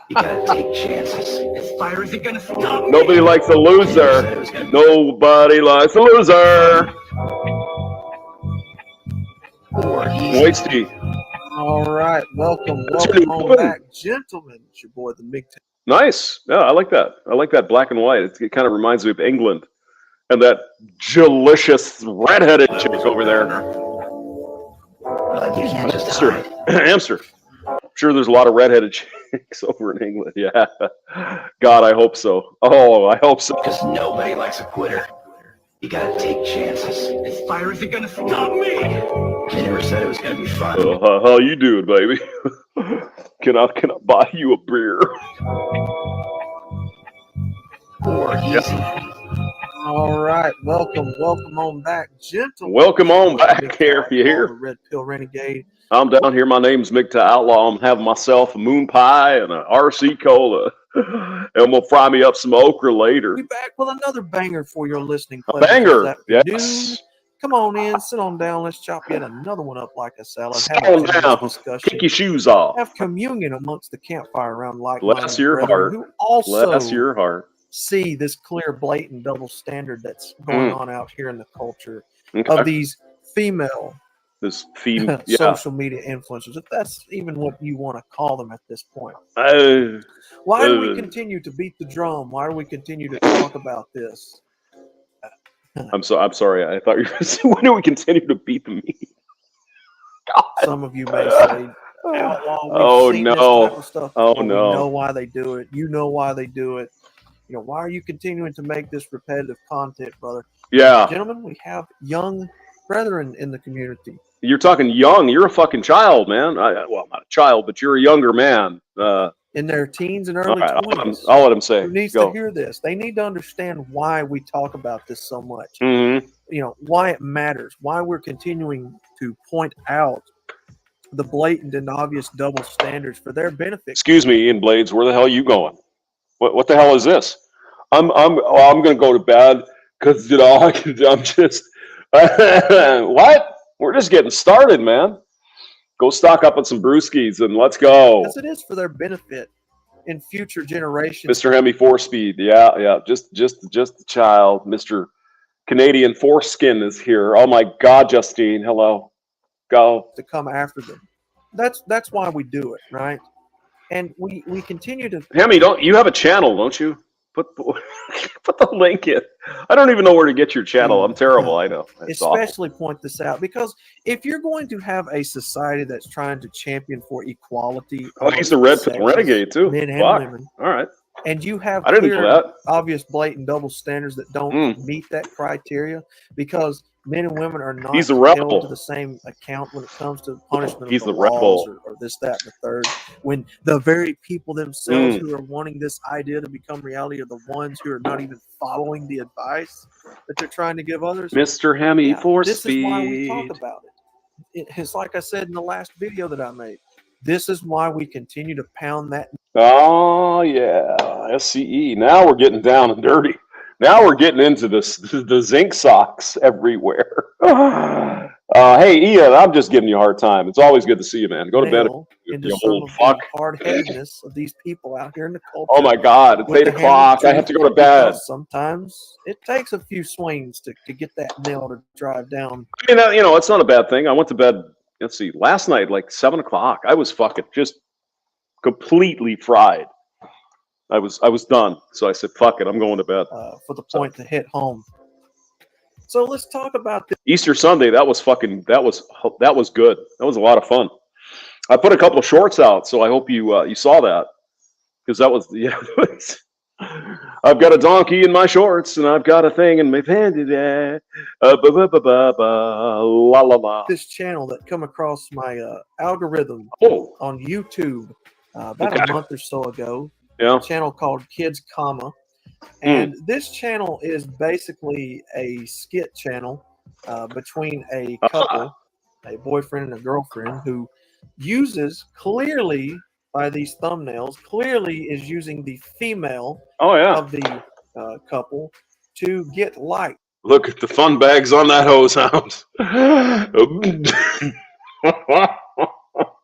You gotta take chances. This fire isn't gonna stop me. Nobody likes a loser. Nobody likes a loser. Moisty. All right, welcome That's your new home woman. back, gentlemen. It's your boy, the Mick. Nice. Yeah, I like that. I like that black and white. It kind of reminds me of England and that delicious redheaded chick over there. You can't just Amster. hide. Amster. I'm sure there's a lot of redheaded chicks over in England. Yeah. God, I hope so. Oh, I hope so. Because nobody likes a quitter. You gotta take chances. This fire isn't gonna stop me. They never said it was gonna be fun. How you doing, baby? Can I buy you a beer? Or easy. All right, welcome on back, gentlemen. Welcome on back Mick here. You Outlaw, here? the Red Pill Renegade. I'm down here. My name's Mick Outlaw. I'm having myself a moon pie and a RC cola, and we'll fry me up some okra later. We back with another banger for your listening A pleasure. banger, This yes. afternoon. Come on in, sit on down. Let's chop yet another one up like a salad. Sit Have a on generous down. discussion. Kick your shoes off. Have communion amongst the campfire around like-minded Bless your brethren heart. who also Bless your heart. see this clear, blatant double standard that's going on out here in the culture of Okay. these female This female, yeah. social media influencers, if that's even what you want to call them at this point. Uh, Why do we uh, continue to beat the drum? Why do we continue to talk about this? I'm sorry. I thought you were going to say, when do we continue to beat the meat? God. Some of you may say, outlaw, we've Oh, seen no. this type of stuff Oh, before. no. We know why they do it. You know why they do it. You know, why are you continuing to make this repetitive content, brother? Yeah. Gentlemen, we have young brethren in the community. You're talking young. You're a fucking child, man. Well, not a child, but you're a younger man. In their teens and All early right, 20s. I'll let him say. Who needs Go. to hear this? They need to understand why we talk about this so much. Mm-hmm. You know, why it matters, why we're continuing to point out the blatant and obvious double standards for their benefit. Excuse me, Ian Blades. Where the hell are you going? What the hell is this? I'm going to go to bed because I'm just what? We're just getting started, man. Go stock up on some brewskis and let's go. Because it is for their benefit in future generations. Mr. Hemi 4-speed. Yeah. Just the child. Mr. Canadian Foreskin is here. Oh my God, Justine. Hello. Go. To come after them. That's why we do it, right? And we continue to Hemi, don't you have a channel, don't you? Put the link in. I don't even know where to get your channel. I'm terrible. I know. It's especially point this out because if you're going to have a society that's trying to champion for equality, awful. Oh, he's the Red Pill Renegade too. men and Fuck. women, All right. and you have I didn't clear, know that. obvious, blatant double standards that don't meet that criteria because men and women are not He's the held rebel. to the same account when it comes to punishment. He's of the the rebel. laws or this, that, and the third. When the very people themselves who are wanting this idea to become reality are the ones who are not even following the advice that they're trying to give others. Mr. Hemi for This speed. is why we talk about it. It's like I said in the last video that I made. This is why we continue to pound that. Oh yeah, SCE. Now we're getting down and dirty. Now we're getting into the zinc socks everywhere. Hey Ian, I'm just giving you a hard time. It's always good to see you, man. Go to bed. Into You some old of fuck. the hard-headedness of these people out here in the culture. Oh my God, it's with 8 the o'clock. hammer I have to go to because bed. Sometimes it takes a few swings to get that nail to drive down. I mean, it's not a bad thing. I went to bed. Let's see, last night like 7 o'clock. I was fucking just completely fried. I was done. So I said, "Fuck it, I'm going to bed." For the point to hit home. So let's talk about this. Easter Sunday. That was good. That was a lot of fun. I put a couple of shorts out, so I hope you saw that because that was I've got a donkey in my shorts and I've got a thing in my panty. La la la. This channel that come across my algorithm on YouTube about a month or so ago. Yeah. A channel called Kids Comma. And this channel is basically a skit channel between a couple, a boyfriend and a girlfriend, who uses clearly by these thumbnails, clearly is using the female of the couple to get likes. Look at the fun bags on that hose hound.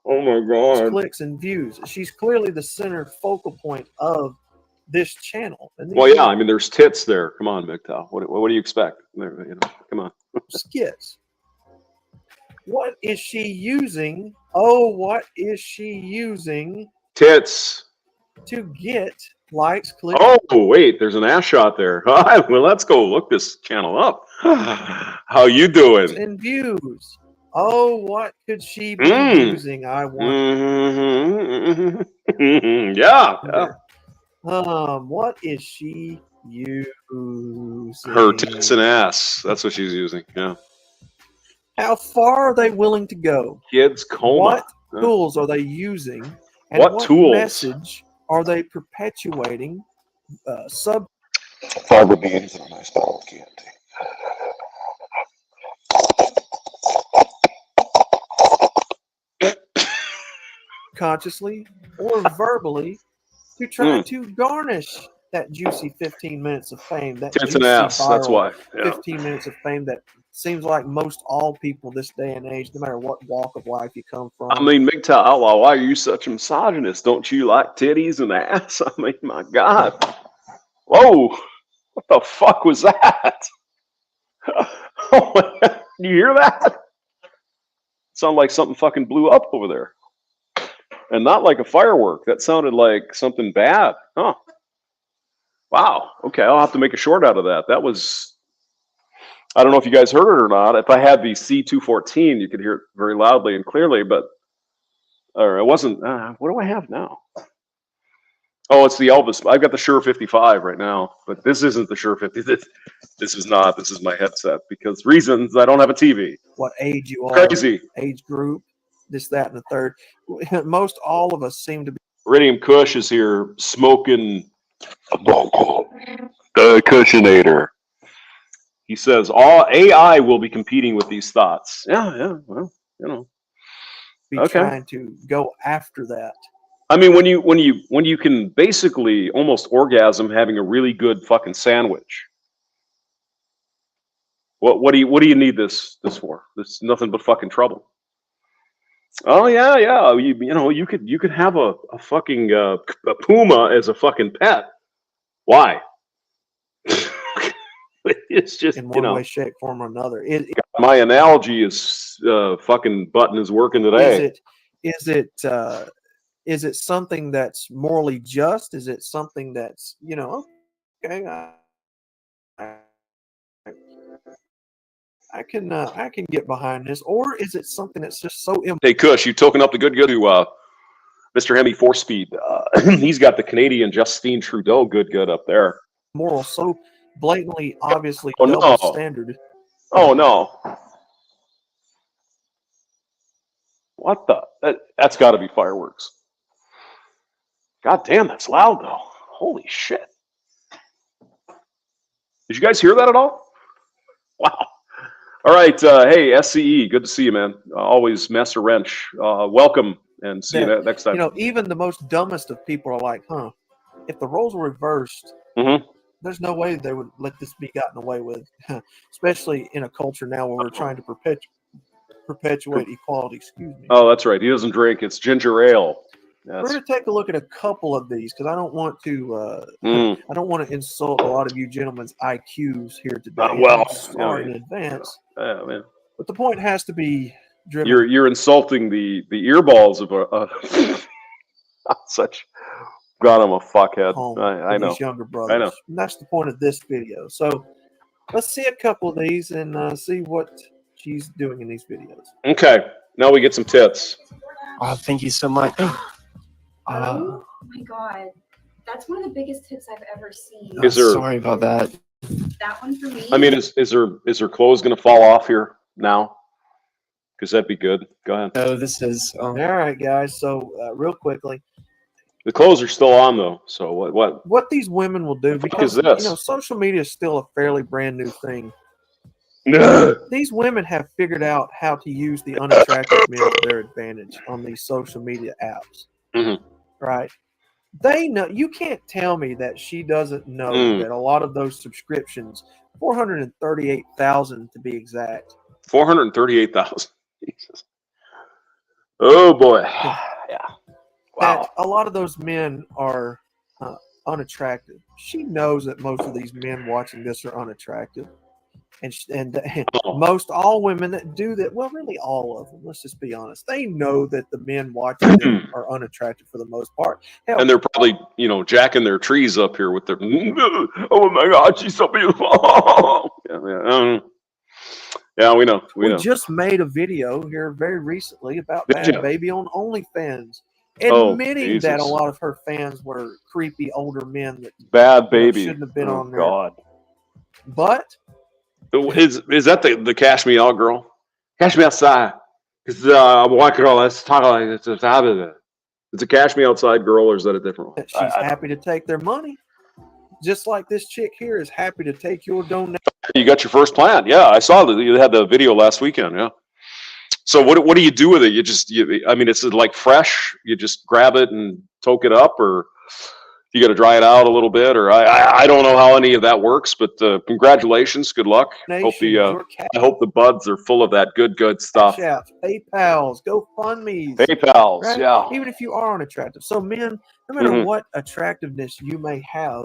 Oh my god. clicks and views. She's clearly the center focal point of this channel. And these Well, yeah, I mean, there's tits there. Come on, MGTOW. What do you expect? Come on. skits. What is she using? Oh, what is she using Tits. to get likes, clicks? Oh, wait, there's an ass shot there. Well, let's go look this channel up. How you doing? And views. Oh, what could she be using? I want. Yeah. What is she using? Her tits and ass. That's what she's using. Yeah. How far are they willing to go? Kids coma. What tools are they using? And What tools? Message are they perpetuating? Fiber beans are my style of candy. Consciously or verbally to try to garnish that juicy 15 minutes of fame. That Tits and juicy ass. That's viral why. Yeah. 15 minutes of fame that seems like most all people this day and age, no matter what walk of life you come from. I mean, MGTOW Outlaw, why are you such a misogynist? Don't you like titties and ass? I mean, my God. Whoa. What the fuck was that? Oh my God. You hear that? Sounded like something fucking blew up over there. And not like a firework. That sounded like something bad. Huh. Wow. Okay, I'll have to make a short out of that. That was... I don't know if you guys heard it or not. If I had the C214, you could hear it very loudly and clearly, but... Or it wasn't... what do I have now? Oh, it's the Elvis. I've got the Shure 55 right now, but this isn't the Shure 50. This is not. This is my headset because reasons. I don't have a TV. What age you are. Crazy. Age group. This, that, and the third. Most all of us seem to be. Iridium Kush is here smoking The Cushionator. He says all AI will be competing with these thoughts. Yeah. Well, Trying to go after that. I mean, when you can basically almost orgasm having a really good fucking sandwich. What do you need this for? This is nothing but fucking trouble. Oh yeah. You could have a fucking a puma as a fucking pet. Why? It's just in one way, shape, form, or another. My analogy is fucking button is working today. Is it something that's morally just? Is it something that's okay? I can get behind this, or is it something that's just so? Hey, Kush, you token up the good to Mr. Hemi 4-speed. He's got the Canadian Justine Trudeau good up there. Moral, so blatantly, obviously double standard. Oh no! What the? That's got to be fireworks. God damn, that's loud though. Holy shit! Did you guys hear that at all? Wow. All right, hey SCE, good to see you, man. Always Master Wrench. Welcome, and see you next time. Even the most dumbest of people are like, huh? If the roles were reversed, there's no way they would let this be gotten away with, especially in a culture now where we're trying to perpetuate equality. Excuse me. Oh, that's right. He doesn't drink. It's ginger ale. We're going to take a look at a couple of these because I don't want to insult a lot of you gentlemen's IQs here today. Sorry in advance. Man. But the point has to be driven. You're insulting the earballs of such. God, I'm a fuckhead. I know. These younger brothers. I know. And that's the point of this video. So let's see a couple of these and see what she's doing in these videos. Okay. Now we get some tits. Oh, thank you so much. Oh my god, that's one of the biggest tits I've ever seen. Sorry about that. That one for me. I mean, is her clothes gonna fall off here now? Because that'd be good. Go ahead. No, this is. All right, guys. So real quickly, the clothes are still on though. So what these women will do, because social media is still a fairly brand new thing. These women have figured out how to use the unattractive men to their advantage on these social media apps. Right? They know. You can't tell me that she doesn't know that a lot of those subscriptions, 438,000 to be exact. 438,000. Jesus. Oh boy. Yeah. Wow. That a lot of those men are unattractive. She knows that most of these men watching this are unattractive. And Oh. most all women that do that, well, really all of them, let's just be honest, they know that the men watching them are unattractive for the most part. Hell, And they're probably, jacking their trees up here with their, oh my God, she's so beautiful. Yeah, we know. We know. just made a video here very recently about Did ya? Bad Baby on OnlyFans, Oh, admitting that a Jesus. lot of her fans were creepy older men that Bad Baby. shouldn't have been Oh, on there. God. But Is that the Cash Me Out girl? Cash Me Outside. It's a white girl. Let's talk like it's out of it. It's a Cash Me Outside girl, or is that a different one? she's happy to take their money, just like this chick here is happy to take your donation. You got your first plant. Yeah, I saw that you had the video last weekend. Yeah. So what do you do with it? I mean, it's like fresh. You just grab it and toke it up, or you got to dry it out a little bit, or I don't know how any of that works. But congratulations, good luck. I hope the buds are full of that good stuff. Cash Apps, PayPal's, GoFundMe's, PayPal's, right? yeah. Even if you are unattractive. So men, no matter what attractiveness you may have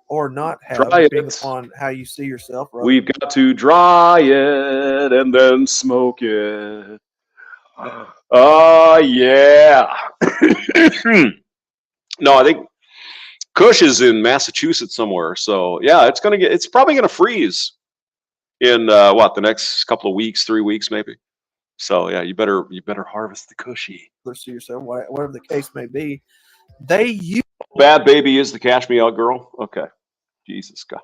or not have, Try depending it. upon how you see yourself. Right? We've got to dry it and then smoke it. Oh yeah. No, I think Kush is in Massachusetts somewhere. So yeah, it's probably gonna freeze in the next couple of weeks, 3 weeks maybe. So yeah, you better harvest the Cushy. See yourself, whatever the case may be. They use Bad Baby is the Cash Me Out girl. Okay, Jesus God,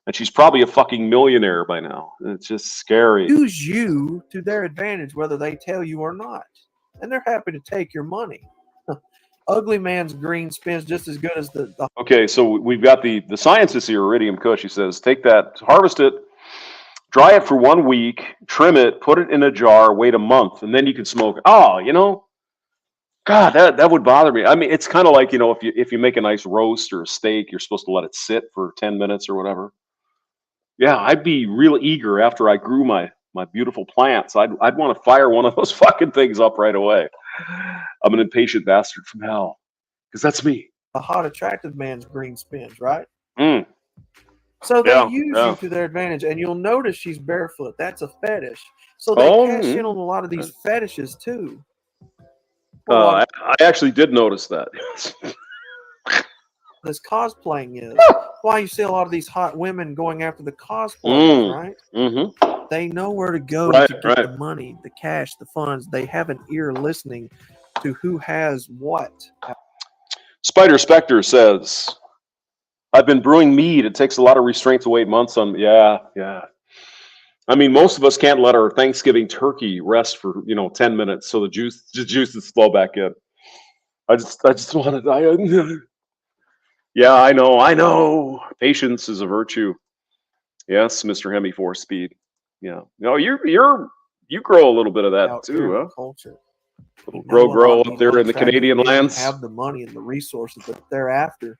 and she's probably a fucking millionaire by now. It's just scary. use you to their advantage, whether they tell you or not, and they're happy to take your money. Ugly man's green spins just as good as the Okay, so we've got the scientist here, Iridium Kush. He says, take that, harvest it, dry it for 1 week, trim it, put it in a jar, wait a month, and then you can smoke it. Oh, God, that would bother me. I mean, it's kind of like, if you make a nice roast or a steak, you're supposed to let it sit for 10 minutes or whatever. Yeah, I'd be real eager after I grew my beautiful plants. I'd want to fire one of those fucking things up right away. I'm an impatient bastard from hell, because that's me. the hot attractive man's green spins, right? Mm. So they Yeah, use yeah. you to their advantage, and you'll notice she's barefoot. That's a fetish. So they cash in on a lot of these fetishes too. I actually did notice that. This cosplaying is why you see a lot of these hot women going after the cosplay, right? Mm-hmm. They know where to go Right, to get right. the money, the cash, the funds. They have an ear listening to who has what. Spider Spectre says, I've been brewing mead. It takes a lot of restraint to wait months on. Yeah. I mean, most of us can't let our Thanksgiving turkey rest for 10 minutes so the juices flow back in. I just want to. Yeah, I know. Patience is a virtue. Yes, Mr. Hemi 4-speed. Yeah. No, you grow a little bit of that Out too, here in huh? the culture. Little You know, a lot grow of up these there in the unattractive Canadian men lands. have the money and the resources that they're after,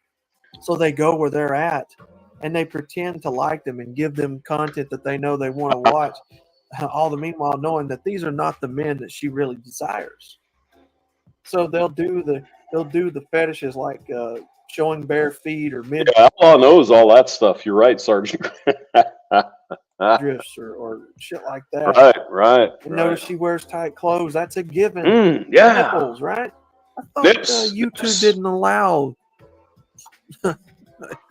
so they go where they're at, and they pretend to like them and give them content that they know they want to watch. All the meanwhile knowing that these are not the men that she really desires. So they'll do the fetishes like showing bare feet or mid Yeah, Outlaw knows all that stuff. You're right, Sergeant. drifts or shit like that. Right. And notice she wears tight clothes. That's a given. Yeah. Nipples, right? I thought Nips. YouTube didn't allow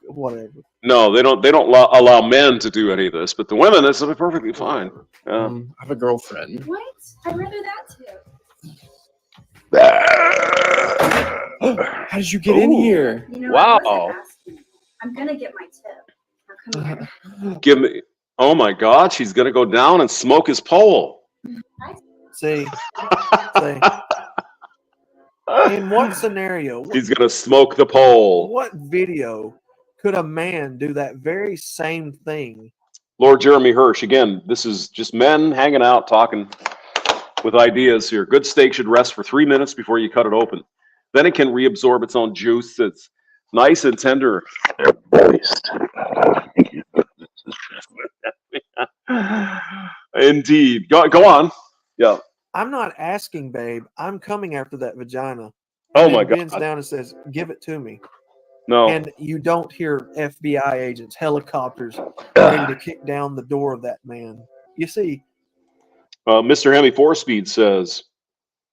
whatever. No, they don't allow men to do any of this, but the women, that's perfectly fine. I have a girlfriend. What? I'd rather that too. How did you get in here? You know, Wow. I wasn't asking. I'm gonna get my tip. Now come here. Give me. Oh my God, she's gonna go down and smoke his pole. See. In what scenario? He's gonna smoke the pole. What video could a man do that very same thing? Lord Jeremy Hirsch, again, this is just men hanging out, talking with ideas here. Good steak should rest for 3 minutes before you cut it open. Then it can reabsorb its own juice. It's nice and tender. Moist. Indeed. Go on. Yeah. I'm not asking, babe. I'm coming after that vagina. Oh And my then bends God. down and says, "Give it to me." No. And you don't hear FBI agents, helicopters ready to kick down the door of that man. You see, Mr. Hemi 4-Speed says,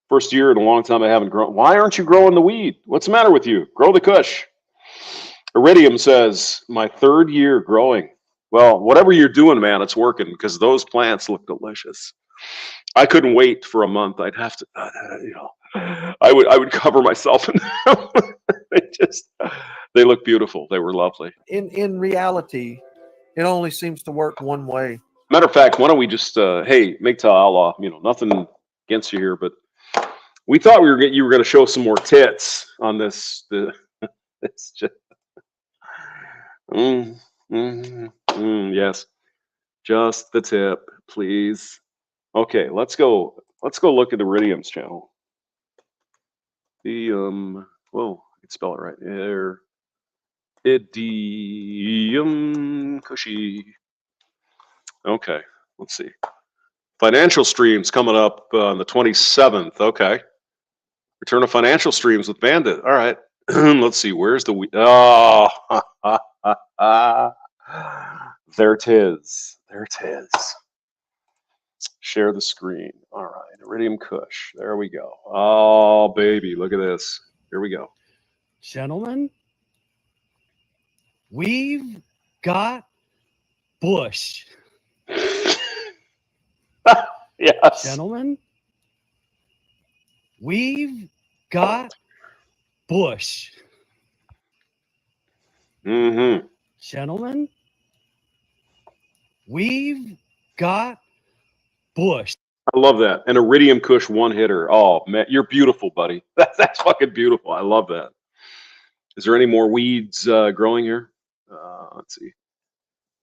first year in a long time I haven't grown. Why aren't you growing the weed? What's the matter with you? Grow the kush. Iridium says, my 3rd year growing. Well, whatever you're doing, man, it's working because those plants look delicious. I couldn't wait for a month. I'd have to, I would cover myself in them. They look beautiful. They were lovely. in reality, it only seems to work one way. Matter of fact, why don't we just, hey, MGTOW Outlaw, nothing against you here, but we thought you were going to show some more tits on this. It's just, yes, just the tip, please. Okay, let's go look at Iridium's channel. Whoa, I can spell it right. Iridium Cushy. Okay, let's see. Financial streams coming up on the 27th. Okay. Return of financial streams with Bandit. All right. Let's see. Where's the oh, there it is. There it is. Share the screen. All right. Iridium Kush. There we go. Oh, baby. Look at this. Here we go. Gentlemen, we've got Bush. Yes. Gentlemen, we've got Bush. Mm-hmm. Gentlemen, we've got Bush. I love that. An Iridium Kush one hitter. Oh, man, you're beautiful, buddy. That's fucking beautiful. I love that. Is there any more weeds growing here? Let's see.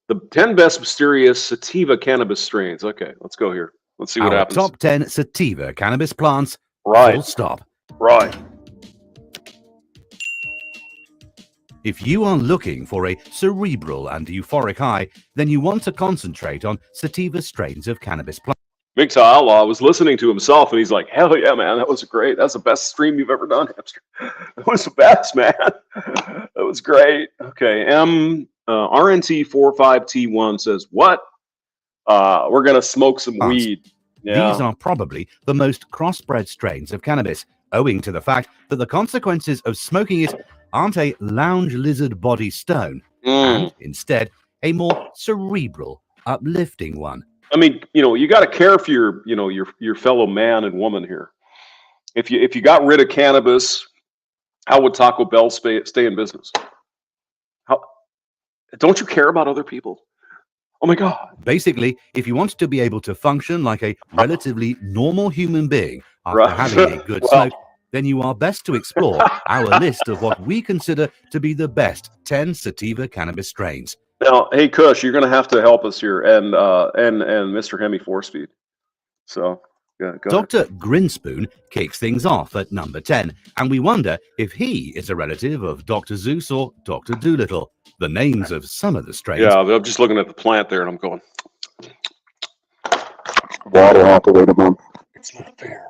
The 10 best mysterious sativa cannabis strains. Okay, let's go here. Let's see what Our happens. top 10 sativa cannabis plants. Right. Full stop. Right. If you are looking for a cerebral and euphoric high, then you want to concentrate on sativa strains of cannabis plants. MGTOW Outlaw was listening to himself and he's like, hell yeah, man, that was great. That's the best stream you've ever done, Hamster. That was the best, man. That was great. Okay, RNT45T1 says, what? We're going to smoke some weed. Yeah. These are probably the most crossbred strains of cannabis, owing to the fact that the consequences of smoking it aren't a lounge lizard body stone, and instead a more cerebral, uplifting one. I mean, you got to care for your fellow man and woman here. If you got rid of cannabis, how would Taco Bell stay in business? How don't you care about other people? Oh my God. Basically, if you want to be able to function like a relatively normal human being after having a good smoke, then you are best to explore our list of what we consider to be the best 10 sativa cannabis strains. Now, hey Kush, you're going to have to help us here, and Mr. Hemi 4-Speed. So, yeah, go Dr. Grinspoon kicks things off at number 10, and we wonder if he is a relative of Dr. Zeus or Dr. Doolittle, the names of some of the strains. Yeah, I'm just looking at the plant there, and I'm going, Water have to wait a month. it's not fair.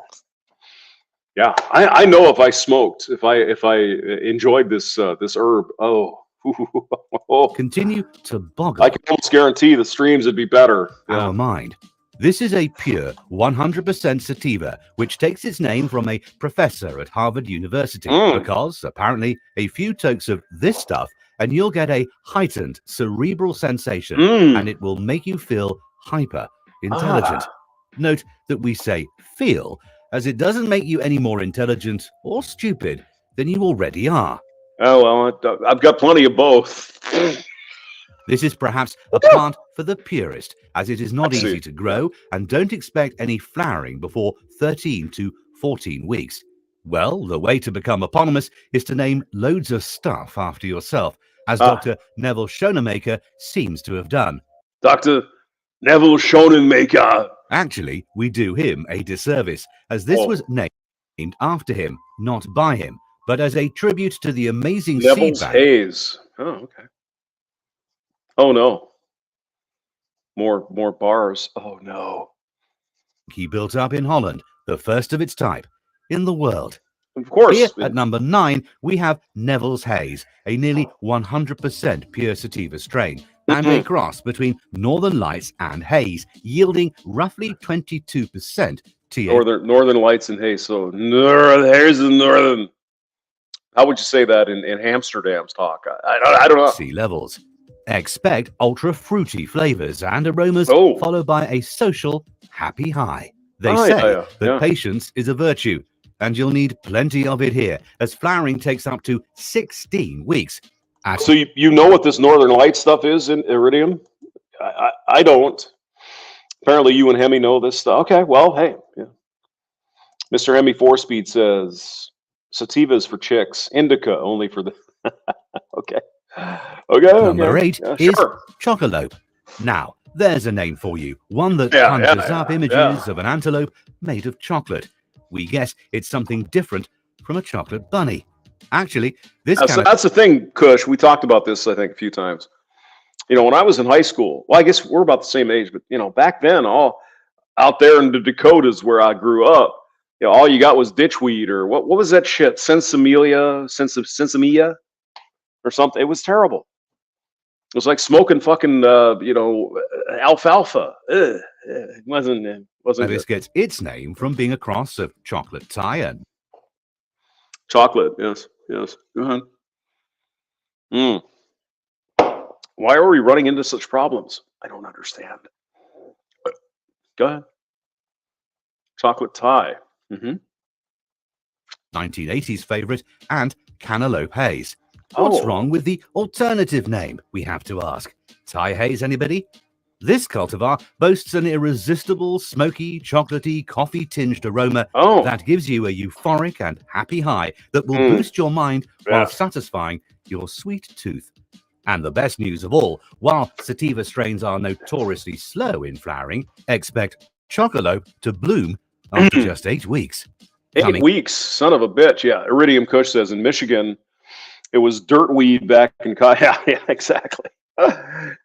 Yeah, I know if I smoked, if I enjoyed this herb, continue to boggle. I can almost guarantee the streams would be better. Our mind. This is a pure 100% sativa, which takes its name from a professor at Harvard University, because apparently a few tokes of this stuff and you'll get a heightened cerebral sensation, and it will make you feel hyper intelligent. Note that we say feel, as it doesn't make you any more intelligent or stupid than you already are. Oh, well, I've got plenty of both. This is perhaps a plant for the purist, as it is not easy to grow, and don't expect any flowering before 13 to 14 weeks. Well, the way to become eponymous is to name loads of stuff after yourself, as Dr. Neville Schoenemaker seems to have done. Dr. Neville Schoenemaker. Actually, we do him a disservice, as this was named after him, not by him, but as a tribute to the amazing Neville's seed bank. Haze. Oh, okay. Oh no. More bars. Oh no. He built up in Holland the first of its type in the world. Of course. Here at number 9, we have Neville's Haze, a nearly 100% pure sativa strain, and a cross between Northern Lights and Haze, yielding roughly 22% THC. Northern Lights and Haze. So here's the Northern. How would you say that in Amsterdam's talk? I don't know. Levels. Expect ultra fruity flavors and aromas, followed by a social happy high. They say that patience is a virtue, and you'll need plenty of it here, as flowering takes up to 16 weeks. So you know what this Northern Light stuff is in Iridium? I don't. Apparently you and Hemi know this stuff. Okay, well, hey. Yeah. Mr. Hemi 4-Speed says, sativas for chicks, indica only for the... Okay. Number 8 is Chocolope. Now, there's a name for you, one that conjures up images of an antelope made of chocolate. We guess it's something different from a chocolate bunny. Actually, that's the thing, Kush. We talked about this, I think, a few times. You know, when I was in high school, well, I guess we're about the same age, but, you know, back then, all out there in the Dakotas where I grew up, you know, all you got was ditchweed or what was that shit? Sensimilla or something. It was terrible. It was like smoking fucking, you know, alfalfa. It wasn't this gets its name from being a cross of chocolate Thai and chocolate. Yes. Go ahead. Why are we running into such problems? I don't understand. But go ahead. Chocolate Thai. 1980s favorite and Cantaloupe Haze. What's wrong with the alternative name, we have to ask? Thai Haze, anybody? This cultivar boasts an irresistible, smoky, chocolatey, coffee-tinged aroma that gives you a euphoric and happy high that will boost your mind while satisfying your sweet tooth. And the best news of all, while sativa strains are notoriously slow in flowering, expect Chocolope to bloom after just 8 weeks. 8 weeks, son of a bitch. Yeah, Iridium Kush says in Michigan, it was dirt weed back in yeah, exactly.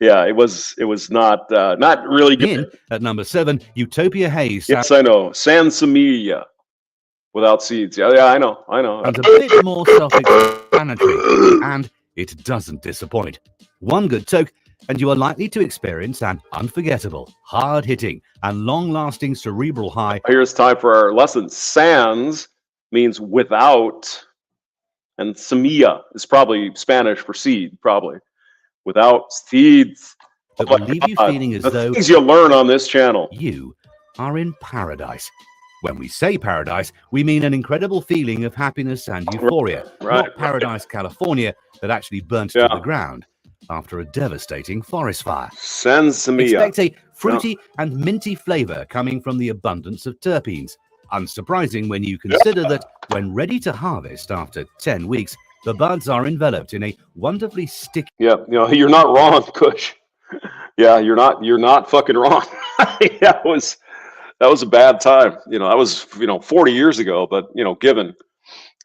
Yeah, it was not really good. At number 7, Utopia Haze. Yes, I know. Sansamilia without seeds. Yeah, I know. And a bit more self-explanatory, and it doesn't disappoint. One good toke, and you are likely to experience an unforgettable, hard-hitting, and long-lasting cerebral high. Here's time for our lesson. Sans means without, and semilla is probably Spanish for seed, probably. Without seeds. That will leave you feeling as though things you learn on this channel. You are in paradise. When we say paradise, we mean an incredible feeling of happiness and euphoria. Not Paradise, California, that actually burnt to the ground after a devastating forest fire. Sensimilla. Expect a fruity and minty flavor coming from the abundance of terpenes. Unsurprising when you consider that when ready to harvest after 10 weeks, the buds are enveloped in a wonderfully sticky. Yeah, you know, you're not wrong, Kush. Yeah, you're not fucking wrong. That was a bad time. You know, that was 40 years ago. But given,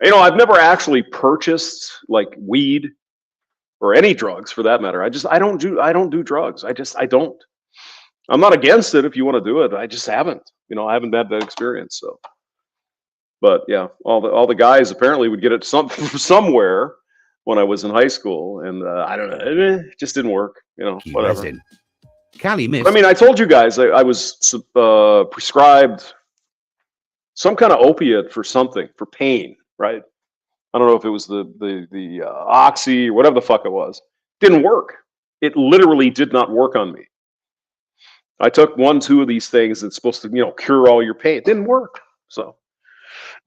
I've never actually purchased like weed or any drugs for that matter. I don't do drugs. I don't. I'm not against it if you want to do it. I just haven't. I haven't had that experience. So. But yeah, all the guys apparently would get it from somewhere when I was in high school, and I don't know, it just didn't work. Whatever. Cali Mist. I mean, I told you guys I was prescribed some kind of opiate for something, for pain, right? I don't know if it was the oxy or whatever the fuck it was. Didn't work. It literally did not work on me. I took 1-2 of these things that's supposed to cure all your pain. It didn't work. So.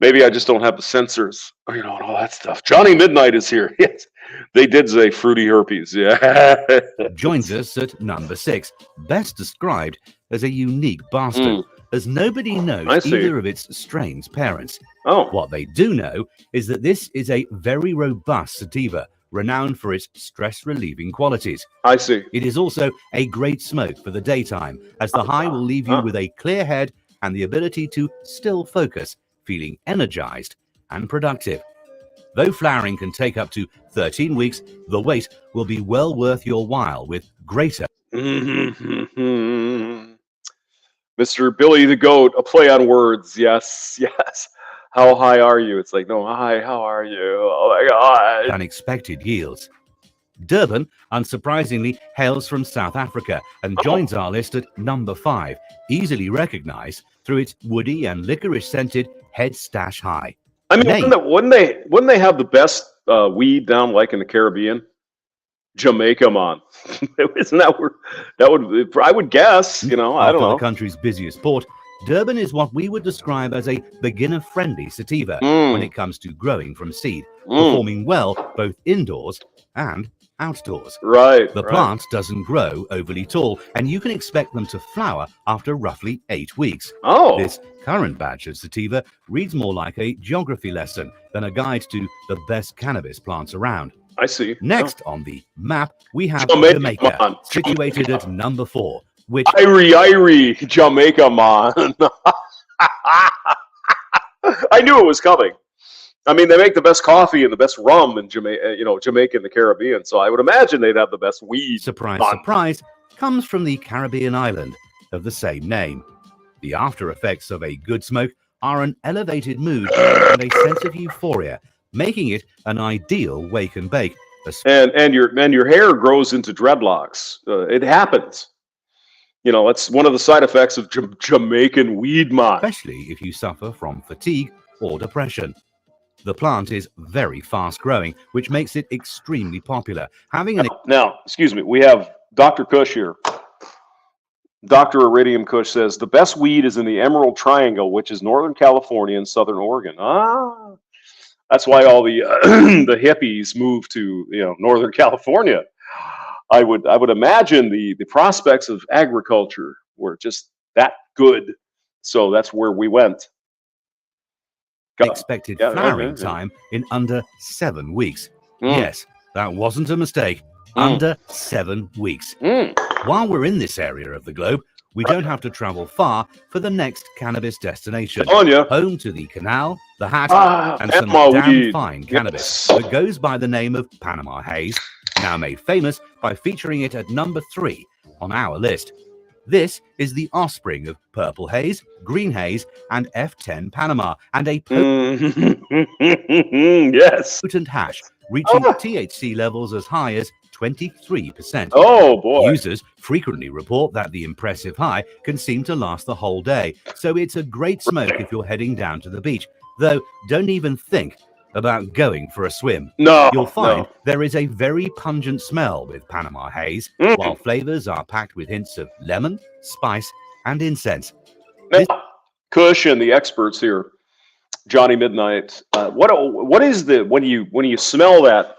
Maybe I just don't have the sensors, and all that stuff. Johnny Midnight is here. Yes, they did say fruity herpes. Yeah. Joins us at number 6, best described as a unique bastard, as nobody knows either of its strain's parents. What they do know is that this is a very robust sativa, renowned for its stress-relieving qualities. I see. It is also a great smoke for the daytime, as the high will leave you with a clear head and the ability to still focus, feeling energized and productive. Though flowering can take up to 13 weeks, the wait will be well worth your while with greater. Man, Mr. Billy the Goat, a play on words. Yes, yes. How high are you? It's like, no, hi, how are you? Oh my God. Unexpected yields. Durban, unsurprisingly, hails from South Africa and joins our list at number 5, easily recognized through its woody and licorice-scented Head Stash High. I mean, wouldn't they have the best weed down like in the Caribbean? Jamaica, man. Isn't that where that would? I would guess. You know, I don't know. The country's busiest port, Durban is what we would describe as a beginner-friendly sativa when it comes to growing from seed, performing well both indoors and outdoors. Right. The plant doesn't grow overly tall, and you can expect them to flower after roughly 8 weeks. Oh. This current batch of sativa reads more like a geography lesson than a guide to the best cannabis plants around. I see. Next on the map, we have Jamaica, situated at number 4, which... Irie, Jamaica, man. I knew it was coming. I mean, they make the best coffee and the best rum in Jamaica, Jamaica and the Caribbean. So I would imagine they'd have the best weed. Surprise, surprise, comes from the Caribbean island of the same name. The after effects of a good smoke are an elevated mood and a sense of euphoria, making it an ideal wake and bake. And your hair grows into dreadlocks. It happens. You know, that's one of the side effects of Jamaican weed, man. Especially if you suffer from fatigue or depression. The plant is very fast growing, which makes it extremely popular. Now, excuse me, we have Dr. Kush here. Dr. Iridium Kush says the best weed is in the Emerald Triangle, which is Northern California and Southern Oregon. That's why all the the hippies moved to Northern California. I would imagine the prospects of agriculture were just that good, so that's where we went. Expected flowering time in under 7 weeks. Yes, that wasn't a mistake. Under 7 weeks. While we're in this area of the globe, we don't have to travel far for the next cannabis destination. Home to the Canal, the Hat, and some damn fine cannabis that goes by the name of Panama Haze, now made famous by featuring it at number 3 on our list. This is the offspring of Purple Haze, Green Haze, and F10 Panama, and a potent hash, reaching THC levels as high as 23%. Oh, boy. Users frequently report that the impressive high can seem to last the whole day, so it's a great smoke if you're heading down to the beach, though don't even think about going for a swim. You'll find there is a very pungent smell with Panama Haze, while flavors are packed with hints of lemon, spice, and incense. Kush and the experts here, Johnny Midnight. What is the when you smell that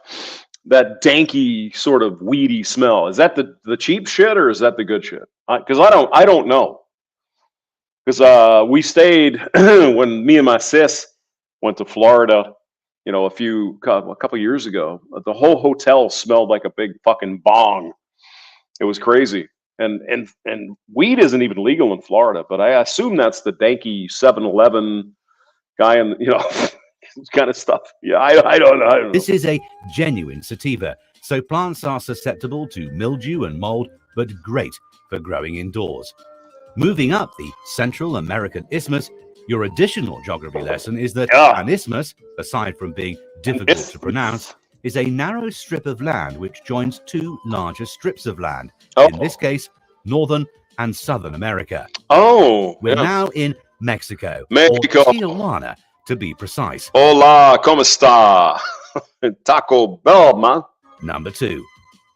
danky sort of weedy smell? Is that the cheap shit or is that the good shit? Because I don't know. Because we stayed when me and my sis went to Florida. A couple years ago, the whole hotel smelled like a big fucking bong. It was crazy. And weed isn't even legal in Florida, but I assume that's the danky 7-Eleven guy and kind of stuff. Yeah, I don't know. This is a genuine sativa, so plants are susceptible to mildew and mold, but great for growing indoors. Moving up the Central American Isthmus, your additional geography lesson is that an isthmus, aside from being difficult to pronounce, is a narrow strip of land which joins 2 larger strips of land, in this case, Northern and Southern America. We're now in Mexico, or Tijuana, to be precise. Hola, ¿cómo está? Taco Bell, man. Number 2.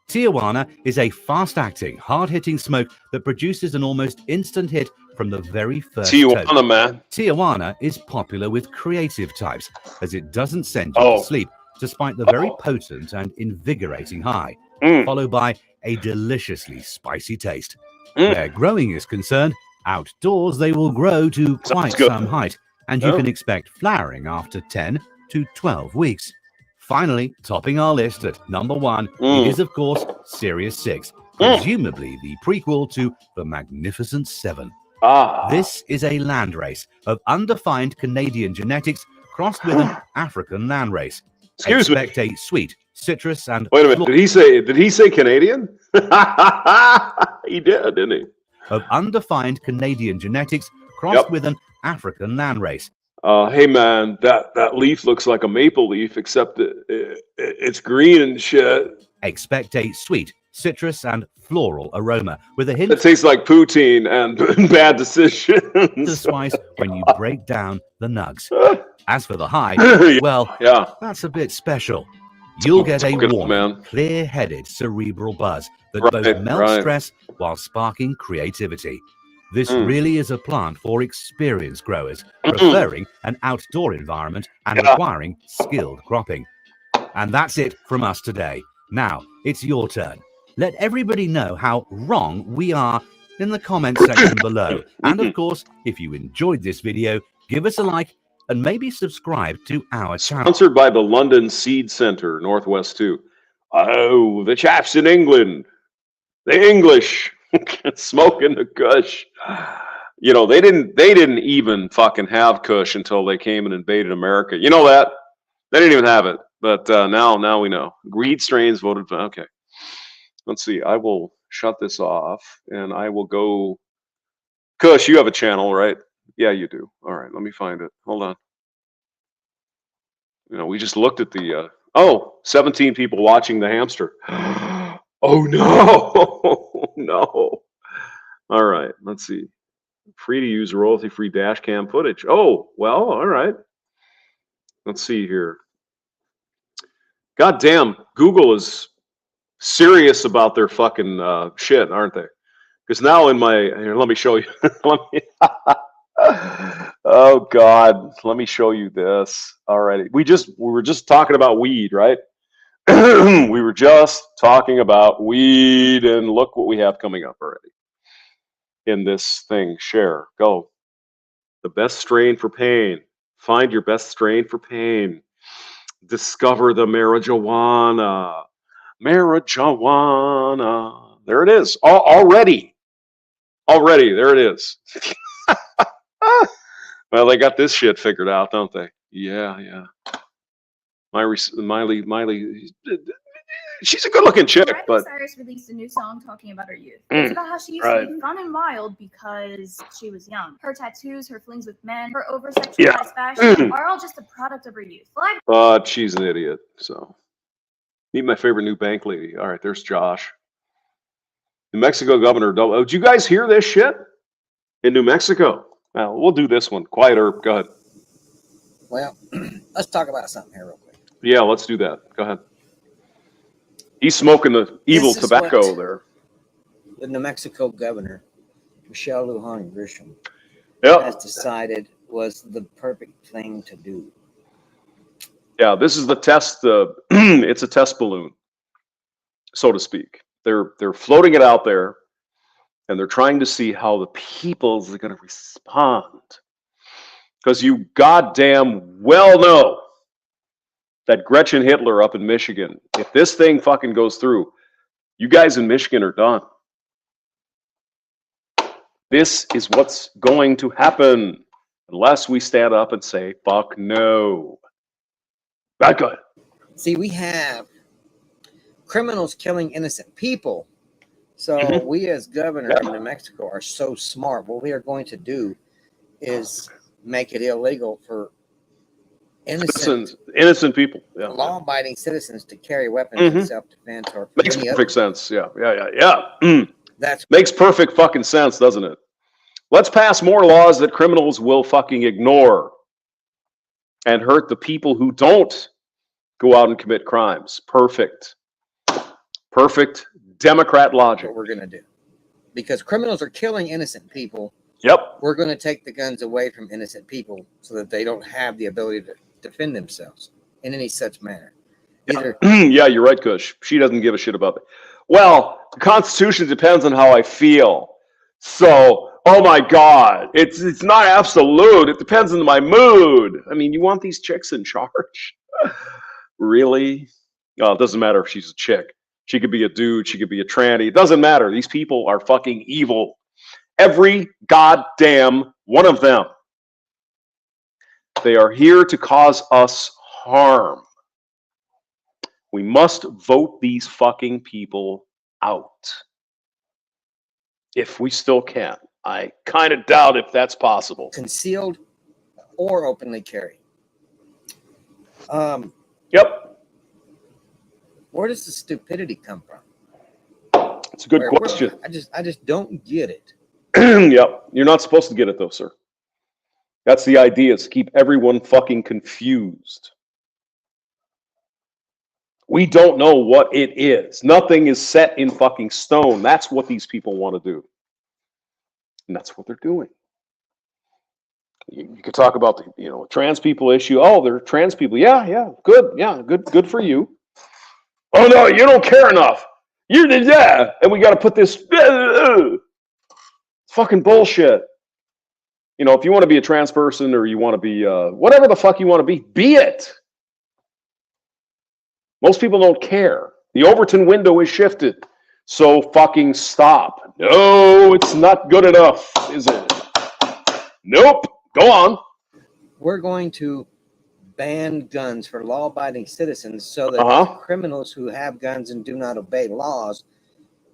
Tijuana is a fast-acting, hard-hitting smoke that produces an almost instant hit from the very first Tijuana, man. Tijuana is popular with creative types, as it doesn't send you to sleep, despite the very potent and invigorating high, followed by a deliciously spicy taste. Where growing is concerned, outdoors they will grow to quite some height, and you can expect flowering after 10 to 12 weeks. Finally, topping our list at number 1 is, of course, Sirius 6, presumably the prequel to The Magnificent 7. This is a landrace of undefined Canadian genetics crossed with an African landrace. Expect a sweet, citrus, and... Wait a minute, did he say Canadian? He did, didn't he? of undefined Canadian genetics crossed with an African landrace. Hey man, that leaf looks like a maple leaf, except it's green and shit. Expect a sweet, citrus, and floral aroma with a hint It tastes like poutine and bad decisions. of spice when you break down the nugs. As for the high, well, yeah, that's a bit special. You'll get a Talking warm, man. clear-headed cerebral buzz that Right, both melts right. stress while sparking creativity. This really is a plant for experienced growers, preferring an outdoor environment and requiring skilled cropping. And that's it from us today. Now, it's your turn. Let everybody know how wrong we are in the comment section below. And of course, if you enjoyed this video, give us a like and maybe subscribe to our channel. Sponsored by the London Seed Centre, Northwest 2. Oh, the chaps in England. The English smoking the kush. You know, they didn't even fucking have kush until they came and invaded America. You know that? They didn't even have it. But now we know. Weed strains voted for. Okay. Let's see. I will shut this off and I will go. Kush, you have a channel, right? Yeah, you do. All right, let me find it. Hold on. You know, we just looked at the 17 people watching the hamster. Oh no. No. All right, let's see. Free to use royalty-free dash cam footage. Oh, well, all right. Let's see here. God damn, Google is serious about their fucking shit, aren't they? Because now in my here, let me show you. Oh God, let me show you this. All right, we were just talking about weed, right? We were just talking about weed, and look what we have coming up already in this thing. Share, go. The best strain for pain. Find your best strain for pain. Discover the marijuana. Marijuana. There it is. Already, there it is. Well, they got this shit figured out, don't they? Yeah. Miley, she's a good-looking chick, Miley but Cyrus released a new song talking about her youth. It's about how she used to be fun and wild because she was young. Her tattoos, her flings with men, her over-sexualized fashion are all just a product of her youth. But she's an idiot. So, meet my favorite new bank lady. All right, there's Josh. New Mexico governor. Oh, did you guys hear this shit in New Mexico? Well, we'll do this one. Quiet, Herb. Go ahead. Well, let's talk about something here real quick. Yeah, let's do that. Go ahead. He's smoking the evil tobacco there. The New Mexico governor, Michelle Lujan Grisham, has decided was the perfect thing to do. Yeah, this is the test. It's a test balloon, so to speak. They're floating it out there, and they're trying to see how the peoples are going to respond. Because you goddamn well know that Gretchen Hitler up in Michigan, if this thing fucking goes through, you guys in Michigan are done. This is what's going to happen unless we stand up and say, fuck no. Not good. See, we have criminals killing innocent people. So we as governor in New Mexico are so smart. What we are going to do is make it illegal for innocent people, law-abiding citizens to carry weapons in self-defense or makes perfect sense. Yeah. That's makes perfect fucking sense, doesn't it? Let's pass more laws that criminals will fucking ignore and hurt the people who don't go out and commit crimes. Perfect Democrat logic. What we're going to do, because criminals are killing innocent people. Yep. We're going to take the guns away from innocent people so that they don't have the ability to defend themselves in any such manner. Yeah, you're right, Kush. She doesn't give a shit about that. Well, the Constitution depends on how I feel. So, oh my God, it's not absolute. It depends on my mood. I mean, you want these chicks in charge? Really? Oh, it doesn't matter if she's a chick. She could be a dude. She could be a tranny. It doesn't matter. These people are fucking evil. Every goddamn one of them. They are here to cause us harm. We must vote these fucking people out. If we still can. I kind of doubt if that's possible. Concealed or openly carry. Yep. Where does the stupidity come from? It's a good question. I just don't get it. Yep. You're not supposed to get it though, sir. That's the idea, is to keep everyone fucking confused. We don't know what it is. Nothing is set in fucking stone. That's what these people want to do. And that's what they're doing. You could talk about the trans people issue. Oh, they're trans people. Yeah, good for you. Oh no, you don't care enough. And we got to put this fucking bullshit. If you want to be a trans person or you want to be whatever the fuck you want to be it. Most people don't care. The Overton window is shifted. So fucking stop. No, it's not good enough, is it? Nope. Go on. We're going to ban guns for law-abiding citizens so that criminals who have guns and do not obey laws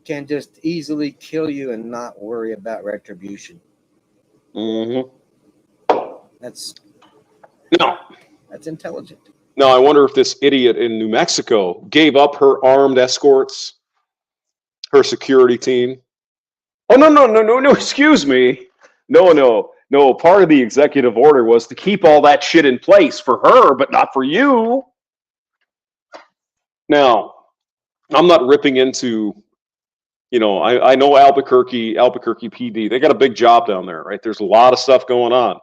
can just easily kill you and not worry about retribution. Mm-hmm. That's intelligent. Now, I wonder if this idiot in New Mexico gave up her armed escorts, her security team. Oh, no, excuse me. No, part of the executive order was to keep all that shit in place for her, but not for you. Now, I'm not ripping into, I know Albuquerque PD. They got a big job down there, right? There's a lot of stuff going on.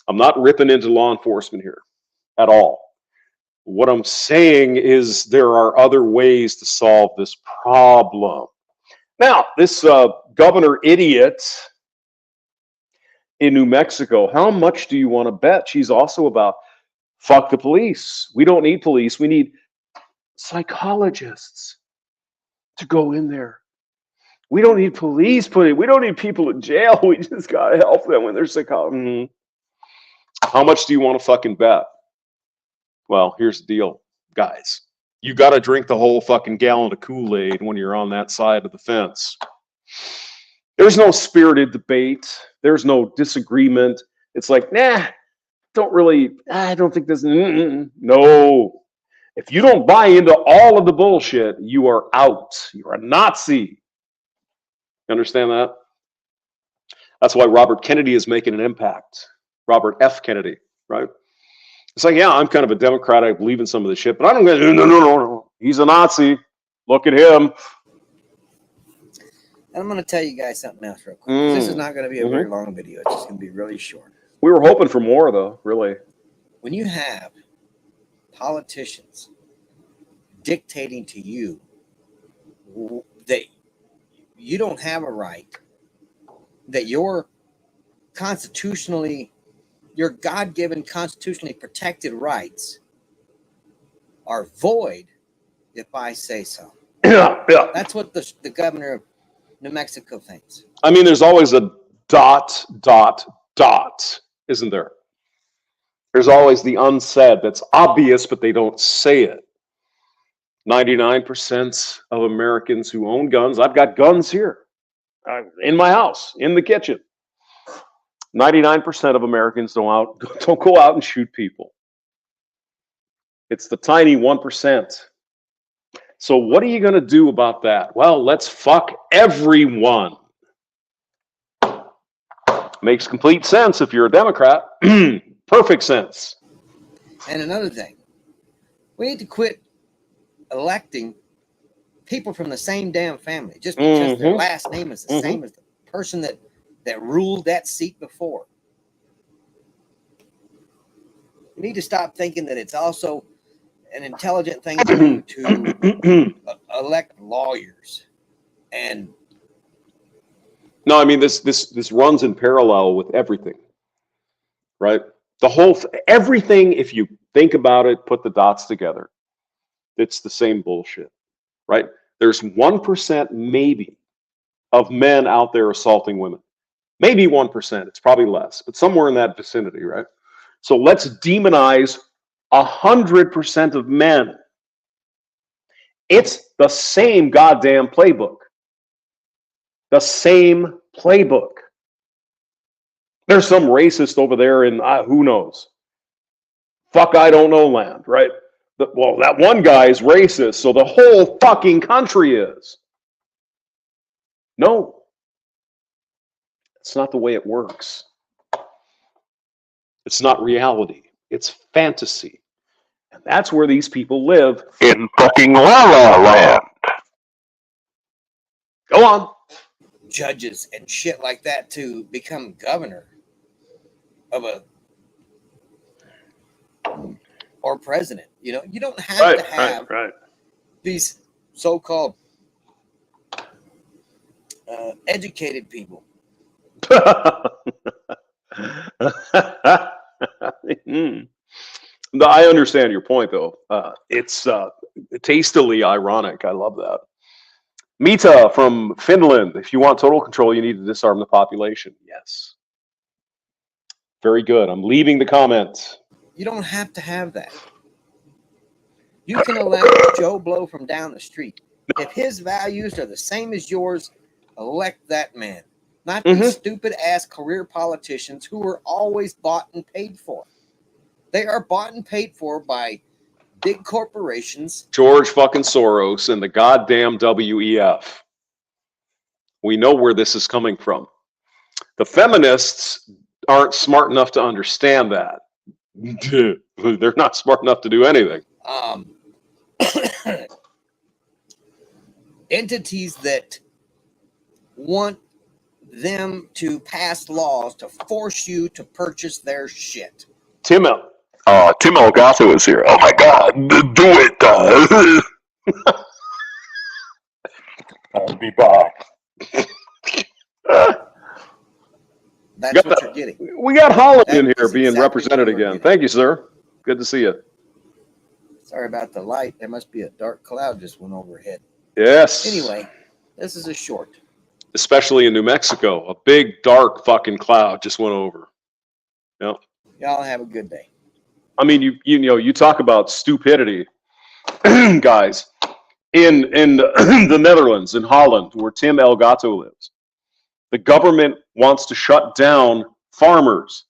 I'm not ripping into law enforcement here at all. What I'm saying is there are other ways to solve this problem. Now, this governor idiot in New Mexico, how much do you want to bet she's also about fuck the police? We don't need police. We need psychologists to go in there. We don't need police we don't need people in jail. We just got to help them when they're psychologists. How much do you want to fucking bet? Well, here's the deal, guys. You got to drink the whole fucking gallon of Kool-Aid when you're on that side of the fence. There's no spirited debate. There's no disagreement. It's like, I don't think this. No. If you don't buy into all of the bullshit, you are out. You're a Nazi. You understand that? That's why Robert Kennedy is making an impact. Robert F. Kennedy, right? It's like, I'm kind of a Democrat. I believe in some of this shit, but I don't get no. He's a Nazi. Look at him. And I'm going to tell you guys something else real quick. This is not going to be a very long video. It's just going to be really short. We were hoping for more, though, really. When you have politicians dictating to you that you don't have a right, that your God-given constitutionally protected rights are void if I say so. Yeah. That's what the governor of New Mexico thinks. I mean, there's always a ... isn't there? There's always the unsaid that's obvious, but they don't say it. 99% of Americans who own guns, I've got guns here in my house, in the kitchen. 99% of Americans don't go out and shoot people. It's the tiny 1%. So what are you going to do about that? Well, let's fuck everyone. Makes complete sense if you're a Democrat. Perfect sense. And another thing, we need to quit electing people from the same damn family just because their last name is the same as the person that ruled that seat before. We need to stop thinking that it's also an intelligent thing to do to elect lawyers. And no, I mean this runs in parallel with everything, right? Everything, if you think about it, put the dots together, it's the same bullshit, right? There's 1% maybe of men out there assaulting women. Maybe 1%, it's probably less, but somewhere in that vicinity, right? So let's demonize 100% of men. It's the same goddamn playbook. The same playbook. There's some racist over there in who knows. Fuck, I don't know land, right? Well, that one guy's racist, so the whole fucking country is. No. It's not the way it works. It's not reality. It's fantasy. And that's where these people live. In fucking La La Land. Go on. Judges and shit like that to become governor of a or president. You know, you don't have to have these so-called educated people. No, I understand your point, though. It's tastily ironic. I love that. Mita from Finland. If you want total control, you need to disarm the population. Yes. Very good. I'm leaving the comment. You don't have to have that. You can allow Joe Blow from down the street. If his values are the same as yours, elect that man. Not these stupid-ass career politicians who are always bought and paid for. They are bought and paid for by big corporations. George fucking Soros and the goddamn WEF. We know where this is coming from. The feminists aren't smart enough to understand that. They're not smart enough to do anything. Entities that want them to pass laws to force you to purchase their shit. Tim Elgato is here. Oh my God, do it! I'll be back. That's what you're getting. We got Holland in here being represented again. Thank you, sir. Good to see you. Sorry about the light. There must be a dark cloud just went overhead. Yes. Anyway, this is a short. Especially in New Mexico. A big, dark fucking cloud just went over. Yep. Y'all have a good day. I mean, you know, you talk about stupidity, guys. In the Netherlands, in Holland, where Tim Elgato lives, the government wants to shut down farmers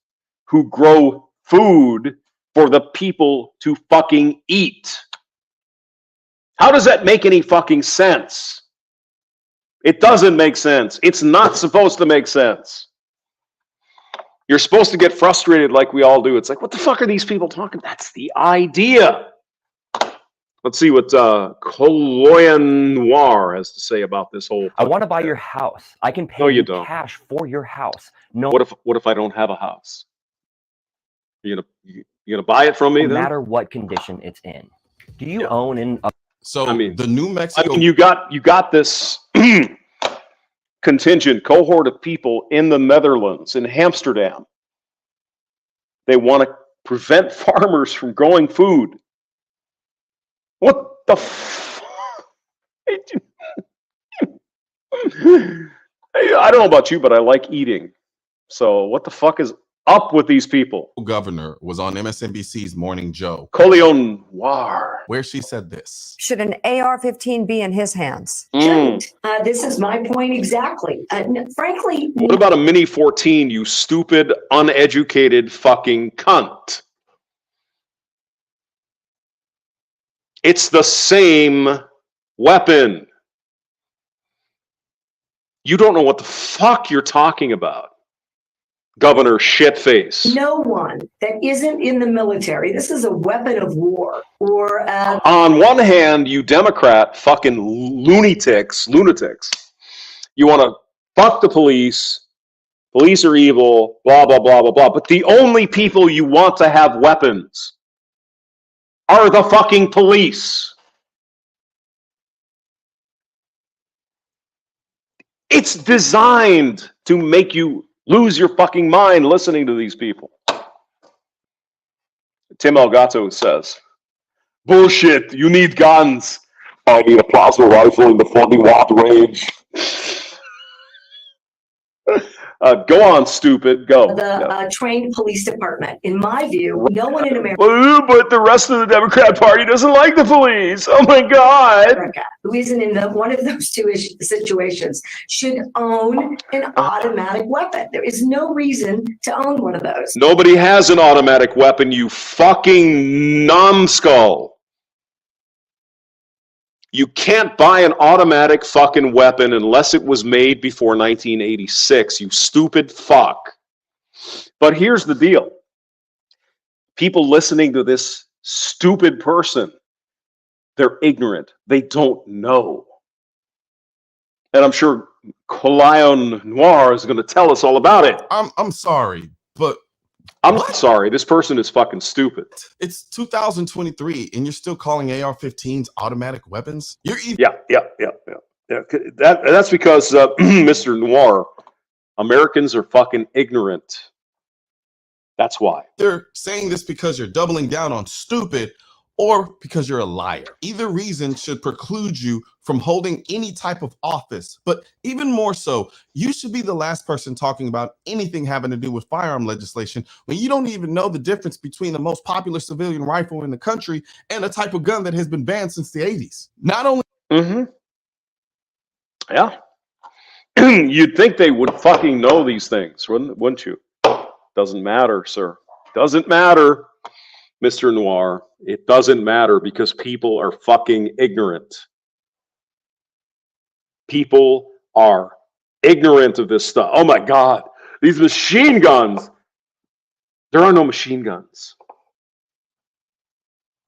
who grow food for the people to fucking eat. How does that make any fucking sense? It doesn't make sense. It's not supposed to make sense. You're supposed to get frustrated like we all do. It's like, what the fuck are these people talking? That's the idea. Let's see what Coloyan Noir has to say about this whole. I want to buy your house. I can pay you cash for your house. No. What if I don't have a house? You gonna buy it from me? No then? matter what condition it's in. Do you own in? So I mean, the New Mexico. I mean, you got this contingent cohort of people in the Netherlands, in Amsterdam. They want to prevent farmers from growing food. What the I don't know about you, but I like eating. So what the fuck is up with these people? Governor was on MSNBC's Morning Joe. Coloyan Noir. Where she said this. Should an AR-15 be in his hands? Shouldn't. This is my point exactly. Frankly, What about a Mini 14, you stupid, uneducated fucking cunt? It's the same weapon. You don't know what the fuck you're talking about, Governor Shitface. no one that isn't in the military, this is a weapon of war. Or On one hand, you Democrat fucking lunatics, you want to fuck the police. Police are evil, blah, blah, blah, blah, blah. But the only people you want to have weapons are the fucking police. It's designed to make you lose your fucking mind listening to these people. Tim Elgato says, bullshit, you need guns. I need a plasma rifle in the 40-watt range. Go on, stupid. Go. The trained police department. In my view, no one in America. But the rest of the Democrat Party doesn't like the police. Oh my God. Who isn't in one of those two situations should own an automatic weapon. There is no reason to own one of those. Nobody has an automatic weapon, you fucking numbskull. You can't buy an automatic fucking weapon unless it was made before 1986, you stupid fuck. But here's the deal. People listening to this stupid person, they're ignorant. They don't know. And I'm sure Colion Noir is going to tell us all about it. I'm sorry, but I'm not sorry. This person is fucking stupid. It's 2023, and you're still calling AR-15s automatic weapons. You're even Yeah. That's because Mr. Noir, Americans are fucking ignorant. That's why. They're saying this because you're doubling down on stupid, or because you're a liar. Either reason should preclude you from holding any type of office. But even more so, you should be the last person talking about anything having to do with firearm legislation when you don't even know the difference between the most popular civilian rifle in the country and a type of gun that has been banned since the 80s. Not only... Yeah. You'd think they would fucking know these things, wouldn't you? Doesn't matter, sir. Doesn't matter, Mr. Noir. It doesn't matter because people are fucking ignorant. People are ignorant of this stuff. Oh my God. These machine guns. There are no machine guns.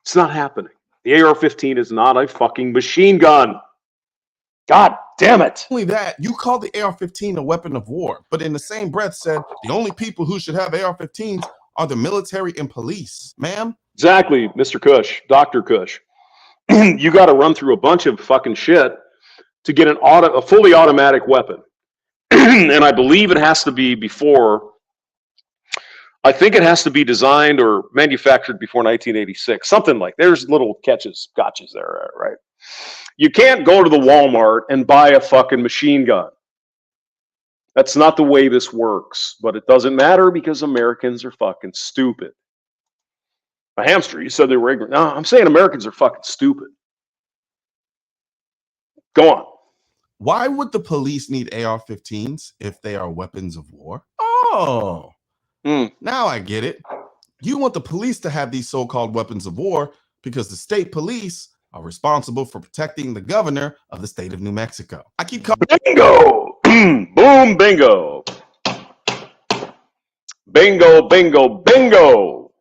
It's not happening. The AR-15 is not a fucking machine gun. God damn it. Not only that, you call the AR-15 a weapon of war, but in the same breath said the only people who should have AR-15s are the military and police. Ma'am? Exactly, Mr. Kush, Dr. Kush. You got to run through a bunch of fucking shit to get a fully automatic weapon. And I believe it has to be before, I think it has to be designed or manufactured before 1986. Something like, there's little gotchas there, right? You can't go to the Walmart and buy a fucking machine gun. That's not the way this works, but it doesn't matter because Americans are fucking stupid. A hamster, you said they were ignorant. No, I'm saying Americans are fucking stupid. Go on. Why would the police need AR-15s if they are weapons of war? Oh, now I get it. You want the police to have these so-called weapons of war because the state police are responsible for protecting the governor of the state of New Mexico. I keep calling bingo, boom, bingo, bingo, bingo, bingo.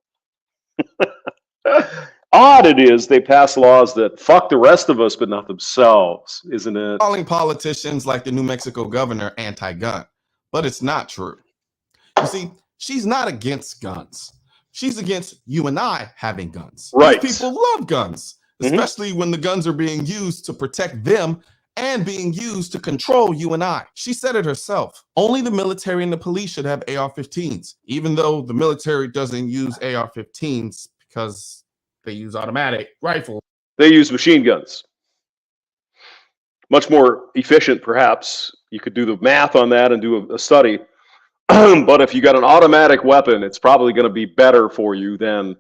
Odd it is they pass laws that fuck the rest of us, but not themselves, isn't it? Calling politicians like the New Mexico governor anti-gun, but it's not true. You see, she's not against guns. She's against you and I having guns. Right. These people love guns, especially when the guns are being used to protect them and being used to control you and I. She said it herself. Only the military and the police should have AR-15s, even though the military doesn't use AR-15s because they use automatic rifles. They use machine guns. Much more efficient, perhaps. You could do the math on that and do a study. But if you got an automatic weapon, it's probably going to be better for you than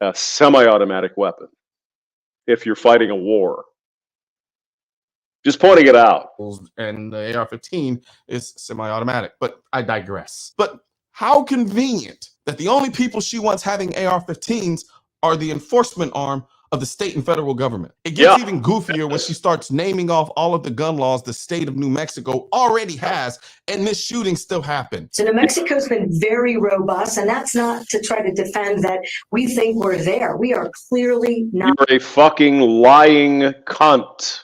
a semi-automatic weapon if you're fighting a war. Just pointing it out. And the AR-15 is semi-automatic, but I digress. But how convenient that the only people she wants having AR-15s are the enforcement arm of the state and federal government. It gets even goofier when she starts naming off all of the gun laws the state of New Mexico already has, and this shooting still happened. So New Mexico's been very robust, and that's not to try to defend that we think we're there. We are clearly not. You're a fucking lying cunt.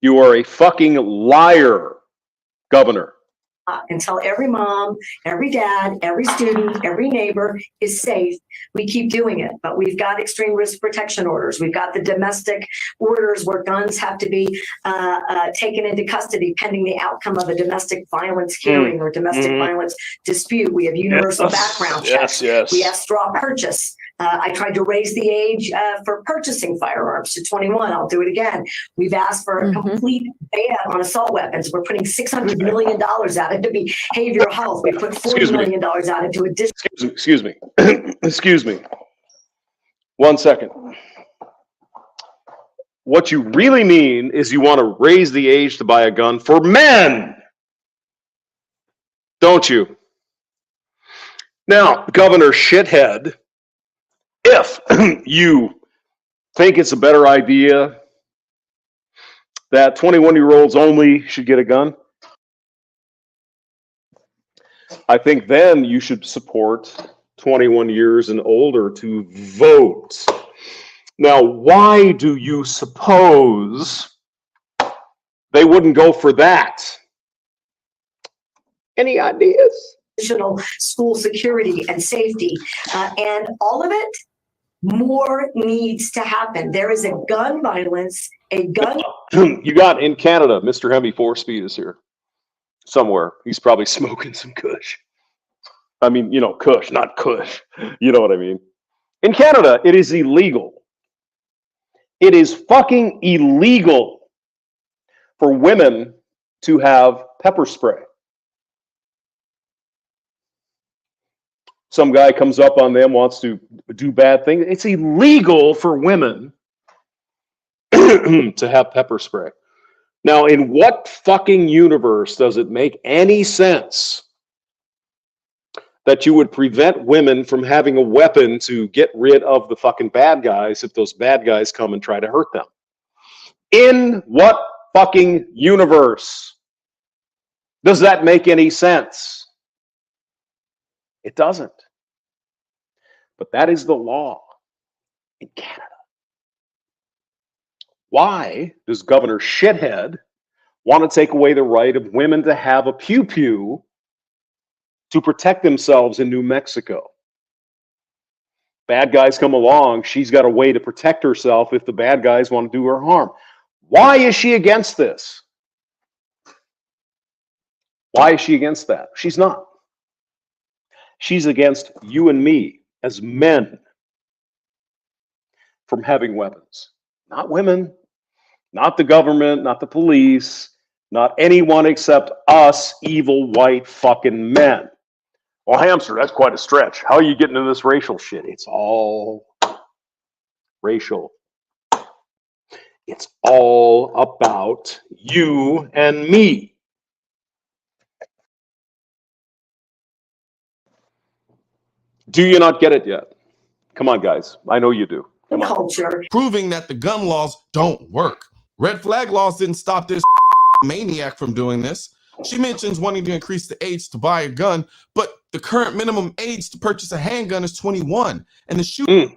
You are a fucking liar, Governor. Until every mom, every dad, every student, every neighbor is safe, we keep doing it. But we've got extreme risk protection orders. We've got the domestic orders where guns have to be taken into custody pending the outcome of a domestic violence hearing or domestic violence dispute. We have universal background checks. Yes. We have straw purchase I tried to raise the age for purchasing firearms to 21. I'll do it again. We've asked for a complete ban on assault weapons. We're putting $600 million out into behavioral health. We put $40 million out into a Excuse me. Excuse me. 1 second. What you really mean is you want to raise the age to buy a gun for men, don't you? Now, Governor Shithead, if you think it's a better idea that 21-year-olds only should get a gun, I think then you should support 21 years and older to vote. Now, why do you suppose they wouldn't go for that? Any ideas? additional school security and safety, and all of it, more needs to happen. There is a gun violence, a gun. You got in Canada, Mr. Hemi 4-Speed is here somewhere. He's probably smoking some kush. I mean, you know, kush, not kush. You know what I mean? In Canada, it is illegal. It is fucking illegal for women to have pepper spray. Some guy comes up on them, wants to do bad things. It's illegal for women to have pepper spray. Now, in what fucking universe does it make any sense that you would prevent women from having a weapon to get rid of the fucking bad guys if those bad guys come and try to hurt them? In what fucking universe does that make any sense? It doesn't. But that is the law in Canada. Why does Governor Shithead want to take away the right of women to have a pew-pew to protect themselves in New Mexico? Bad guys come along, she's got a way to protect herself if the bad guys want to do her harm. Why is she against this? Why is she against that? She's not. She's against you and me as men from having weapons. Not women, not the government, not the police, not anyone except us evil white fucking men. Well, Hamster, that's quite a stretch. How are you getting into this racial shit? It's all racial. It's all about you and me. Do you not get it yet? Come on, guys. I know you do. Come on. Culture. Proving that the gun laws don't work. Red flag laws didn't stop this maniac from doing this. She mentions wanting to increase the age to buy a gun, but the current minimum age to purchase a handgun is 21, and the shooter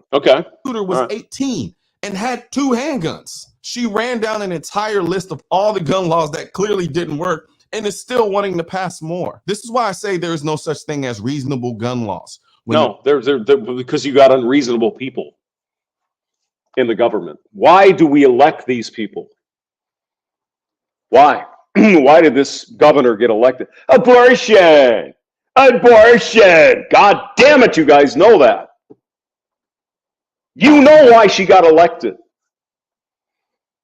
was 18 and had 2 handguns. She ran down an entire list of all the gun laws that clearly didn't work and is still wanting to pass more. This is why I say there is no such thing as reasonable gun laws. No, they're because you got unreasonable people in the government. Why do we elect these people? Why? Why did this governor get elected? Abortion! Abortion! God damn it, you guys know that. You know why she got elected.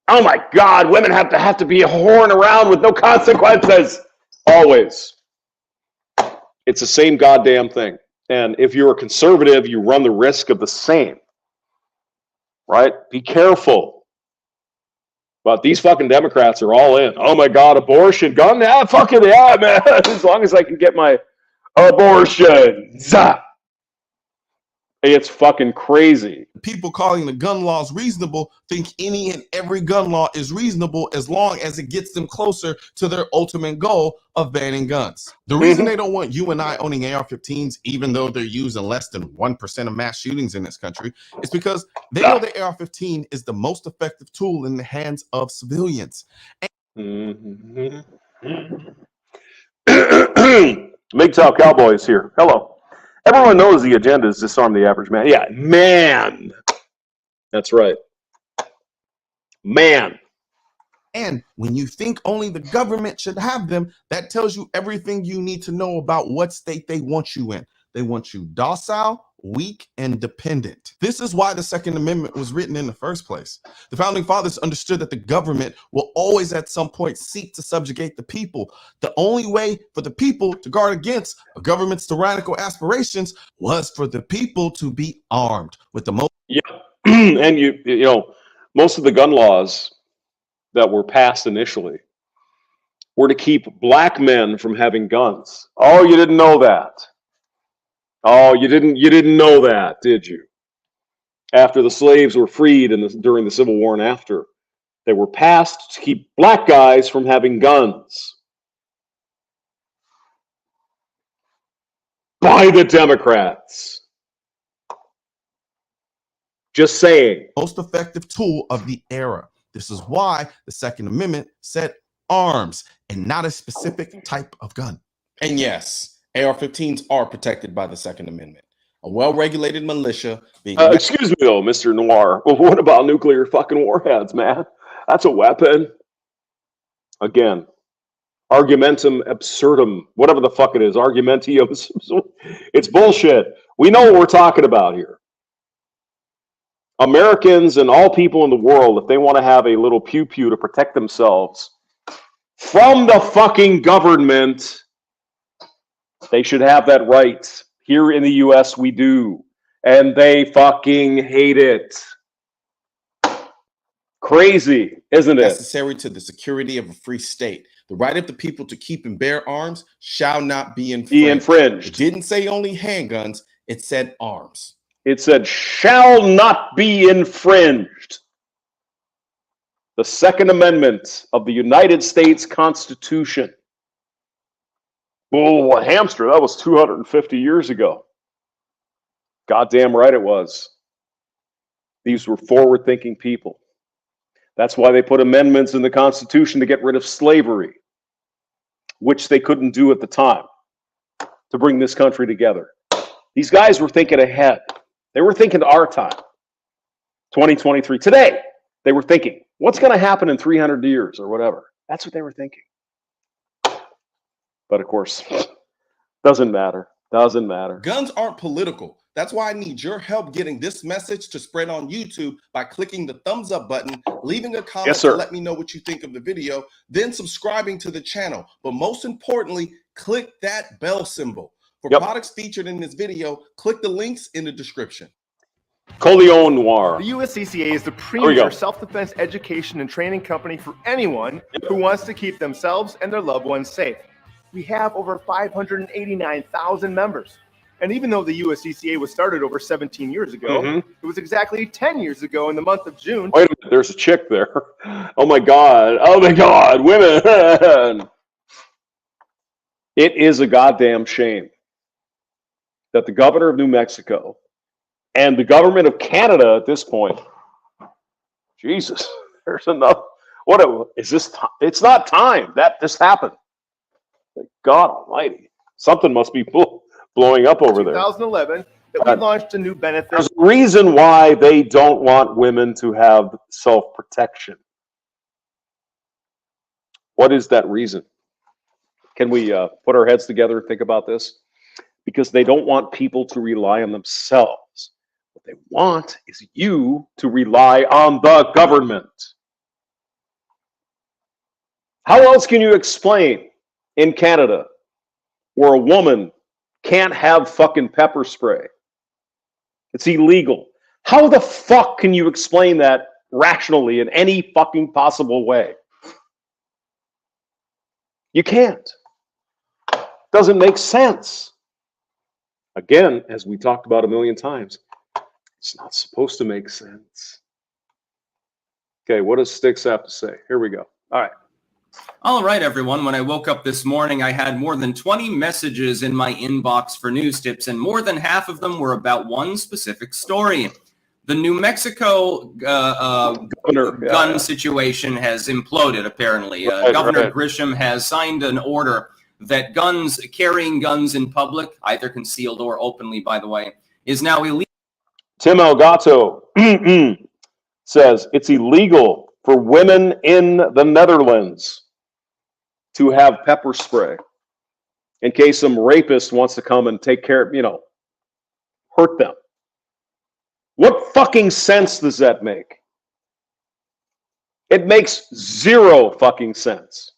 Oh my God, women have to be whoring around with no consequences. Always. It's the same goddamn thing. And if you're a conservative, you run the risk of the same. Right? Be careful. But these fucking Democrats are all in. Oh my God, abortion, gun? Yeah, fuck it, yeah, man. As long as I can get my abortion. It's fucking crazy. People calling the gun laws reasonable think any and every gun law is reasonable as long as it gets them closer to their ultimate goal of banning guns. The reason they don't want you and I owning AR-15s, even though they're used in less than 1% of mass shootings in this country, is because they know the AR-15 is the most effective tool in the hands of civilians. MGTOW Cowboy is here. Hello. Everyone knows the agenda is disarm the average man. Yeah, man. That's right. Man. And when you think only the government should have them, that tells you everything you need to know about what state they want you in. They want you docile, weak and dependent. This is why the Second Amendment was written in the first place. The founding fathers understood that the government will always at some point seek to subjugate the people. The only way for the people to guard against a government's tyrannical aspirations was for the people to be armed with the most. Yeah, and you know, most of the gun laws that were passed initially were to keep black men from having guns. Oh, you didn't know that. Oh, you didn't know that, did you? After the slaves were freed during the Civil War and after, they were passed to keep black guys from having guns by the Democrats. Just saying. Most effective tool of the era. This is why the Second Amendment said arms and not a specific type of gun. And yes, AR-15s are protected by the Second Amendment. A well-regulated militia being... excuse me though, Mr. Noir. Well, what about nuclear fucking warheads, man? That's a weapon. Again, argumentum absurdum, whatever the fuck it is, argumentio. It's bullshit. We know what we're talking about here. Americans and all people in the world, if they want to have a little pew-pew to protect themselves from the fucking government, they should have that right. Here in the US, we do. And they fucking hate it. Crazy, isn't it? Necessary to the security of a free state. The right of the people to keep and bear arms shall not be infringed. It didn't say only handguns. It said arms. It said shall not be infringed. The Second Amendment of the United States Constitution. Oh, a hamster, that was 250 years ago. Goddamn right it was. These were forward-thinking people. That's why they put amendments in the Constitution to get rid of slavery, which they couldn't do at the time, to bring this country together. These guys were thinking ahead. They were thinking to our time, 2023. Today, they were thinking, what's going to happen in 300 years or whatever? That's what they were thinking. But of course, doesn't matter. Doesn't matter. Guns aren't political. That's why I need your help getting this message to spread on YouTube by clicking the thumbs up button, leaving a comment to let me know what you think of the video, then subscribing to the channel. But most importantly, click that bell symbol. For products featured in this video, click the links in the description. Coleon Noir. The USCCA is the premier self-defense education and training company for anyone who wants to keep themselves and their loved ones safe. We have over 589,000 members. And even though the USCCA was started over 17 years ago, it was exactly 10 years ago in the month of June. Wait a minute, there's a chick there. Oh my God. Oh my God, women. It is a goddamn shame that the governor of New Mexico and the government of Canada at this point, Jesus, there's enough. Is this? It's not time that this happened. God almighty. Something must be blowing up over there. 2011, that we launched a new benefit. There's a reason why they don't want women to have self-protection. What is that reason? Can we put our heads together and think about this? Because they don't want people to rely on themselves. What they want is you to rely on the government. How else can you explain in Canada where a woman can't have fucking pepper spray? It's illegal. How the fuck can you explain that rationally in any fucking possible way? You can't. Doesn't make sense. Again, as we talked about a million times, it's not supposed to make sense. Okay, what does Styx have to say? Here we go. All right. All right, everyone. When I woke up this morning, I had more than 20 messages in my inbox for news tips, and more than half of them were about one specific story. The New Mexico gun situation has imploded, apparently. Governor Grisham has signed an order that carrying guns in public, either concealed or openly, by the way, is now illegal. Tim Elgato says it's illegal for women in the Netherlands to have pepper spray in case some rapist wants to come and take care of, hurt them. What fucking sense does that make? It makes zero fucking sense.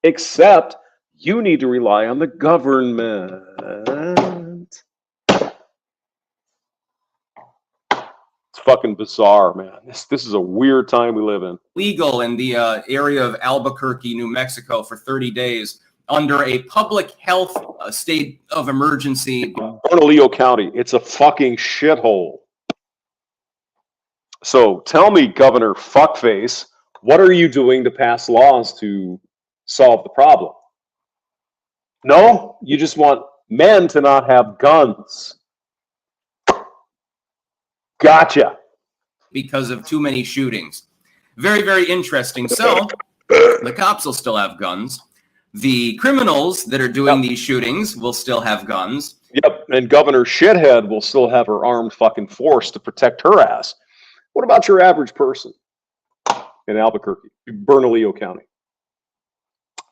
Except you need to rely on the government. It's fucking bizarre, man. This is a weird time we live in. Legal in the area of Albuquerque, New Mexico for 30 days under a public health state of emergency. Bernalillo County, it's a fucking shithole. So tell me, Governor Fuckface, what are you doing to pass laws to solve the problem? No, you just want men to not have guns. Gotcha. Because of too many shootings. Very, very interesting. So the cops will still have guns. The criminals that are doing these shootings will still have guns. Yep, and Governor Shithead will still have her armed fucking force to protect her ass. What about your average person in Albuquerque, Bernalillo County?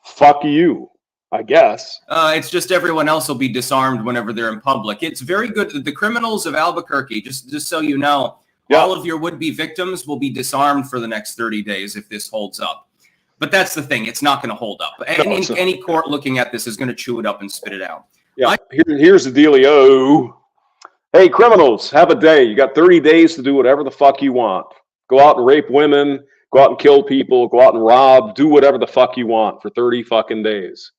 Fuck you, I guess. It's just everyone else will be disarmed whenever they're in public. It's very good. The criminals of Albuquerque, just so you know, all of your would-be victims will be disarmed for the next 30 days if this holds up. But that's the thing. It's not going to hold up. Any court looking at this is going to chew it up and spit it out. Yeah, here's the dealio. Hey, criminals, have a day. You got 30 days to do whatever the fuck you want. Go out and rape women, go out and kill people, go out and rob, do whatever the fuck you want for 30 fucking days.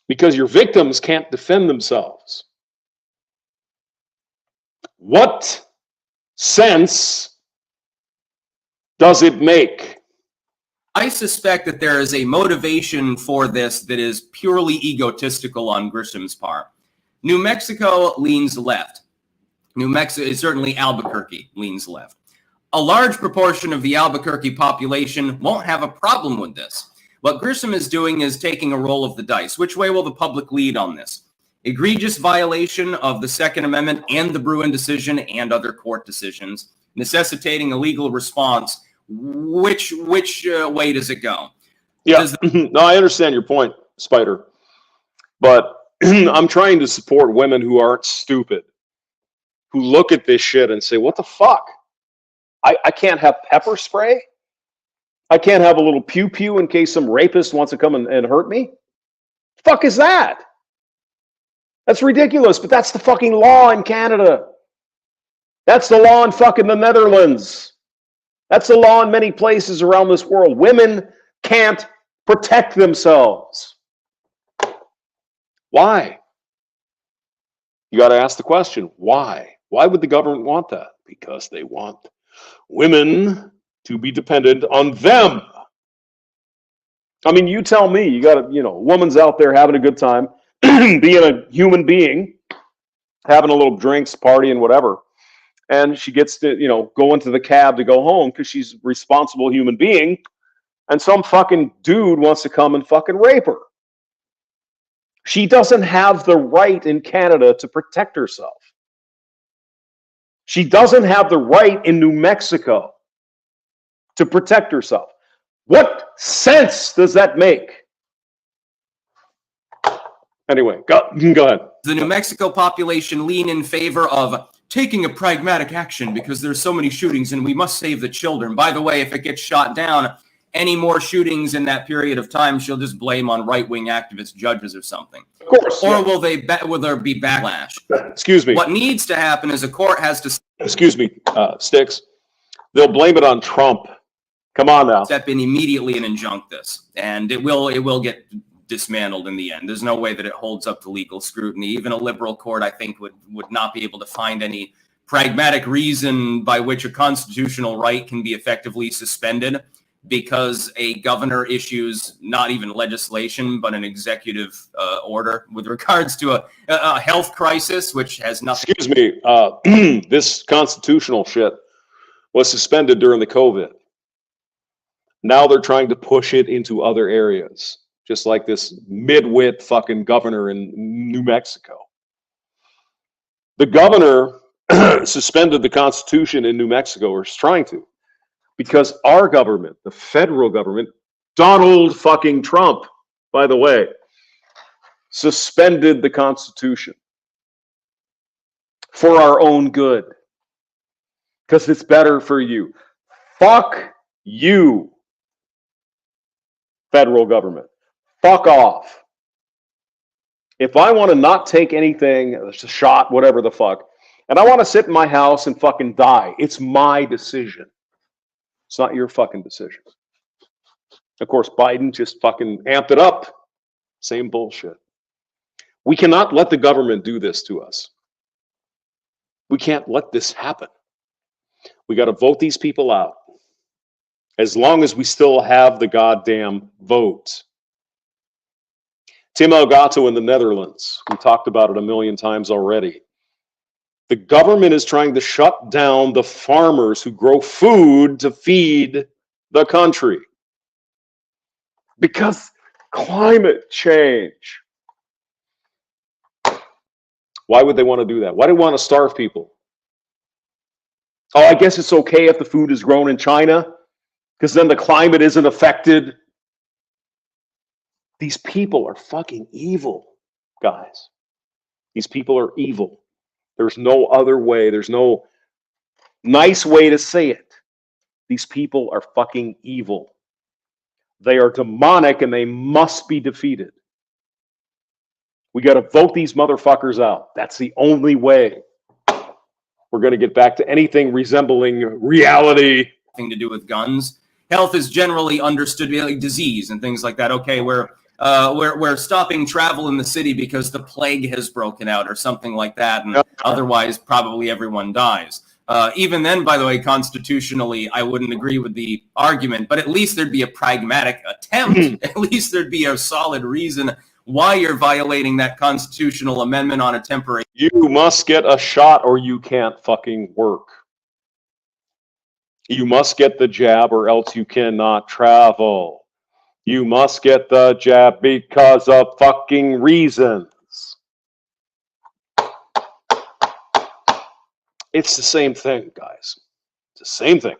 Because your victims can't defend themselves. What sense does it make? I suspect that there is a motivation for this that is purely egotistical on Grisham's part. New Mexico leans left. New Mexico, certainly Albuquerque, leans left. A large proportion of the Albuquerque population won't have a problem with this. What Grisham is doing is taking a roll of the dice. Which way will the public lead on this? Egregious violation of the Second Amendment and the Bruin decision and other court decisions, necessitating a legal response. Which way does it go? Yeah, no, I understand your point, Spider. But I'm trying to support women who aren't stupid, who look at this shit and say, what the fuck? I can't have pepper spray? I can't have a little pew-pew in case some rapist wants to come and hurt me? Fuck is that? That's ridiculous, but that's the fucking law in Canada. That's the law in fucking the Netherlands. That's the law in many places around this world. Women can't protect themselves. Why? You got to ask the question, why? Why would the government want that? Because they want women to be dependent on them. I mean, you tell me, you got a woman's out there having a good time, being a human being, having a little drinks, party, and whatever. And she gets to, go into the cab to go home because she's a responsible human being. And some fucking dude wants to come and fucking rape her. She doesn't have the right in Canada to protect herself. She doesn't have the right in New Mexico to protect herself. What sense does that make? Anyway, go ahead. The New Mexico population lean in favor of taking a pragmatic action because there's so many shootings and we must save the children. By the way, if it gets shot down, any more shootings in that period of time, she'll just blame on right-wing activist judges or something. Of course. Or will there be backlash? Excuse me. What needs to happen is a court has to... Excuse me, Sticks. They'll blame it on Trump. Come on now. Step in immediately and injunct this. And it will get dismantled in the end. There's no way that it holds up to legal scrutiny. Even a liberal court, I think, would not be able to find any pragmatic reason by which a constitutional right can be effectively suspended because a governor issues not even legislation, but an executive order with regards to a health crisis, which has nothing. Excuse me. This constitutional shit was suspended during the COVID. Now they're trying to push it into other areas, just like this mid-wit fucking governor in New Mexico. The governor suspended the Constitution in New Mexico, or is trying to, because our government, the federal government, Donald fucking Trump, by the way, suspended the Constitution for our own good because it's better for you. Fuck you, federal government. Fuck off. If I want to not take anything, a shot, whatever the fuck, and I want to sit in my house and fucking die, it's my decision. It's not your fucking decision. Of course, Biden just fucking amped it up. Same bullshit. We cannot let the government do this to us. We can't let this happen. We got to vote these people out. As long as we still have the goddamn vote. Tim Elgato in the Netherlands. We talked about it a million times already. The government is trying to shut down the farmers who grow food to feed the country. Because climate change. Why would they want to do that? Why do they want to starve people? Oh, I guess it's okay if the food is grown in China, because then the climate isn't affected. These people are fucking evil, guys. These people are evil. There's no other way. There's no nice way to say it. These people are fucking evil. They are demonic and they must be defeated. We got to vote these motherfuckers out. That's the only way we're going to get back to anything resembling reality. Thing to do with guns. Health is generally understood to be like disease and things like that. Okay, we're stopping travel in the city because the plague has broken out or something like that, and otherwise probably everyone dies. Even then, by the way, constitutionally, I wouldn't agree with the argument, but at least there'd be a pragmatic attempt. At least there'd be a solid reason why you're violating that constitutional amendment on a temporary. You must get a shot or you can't fucking work. You must get the jab or else you cannot travel. You must get the jab because of fucking reasons. It's the same thing, guys. It's the same thing.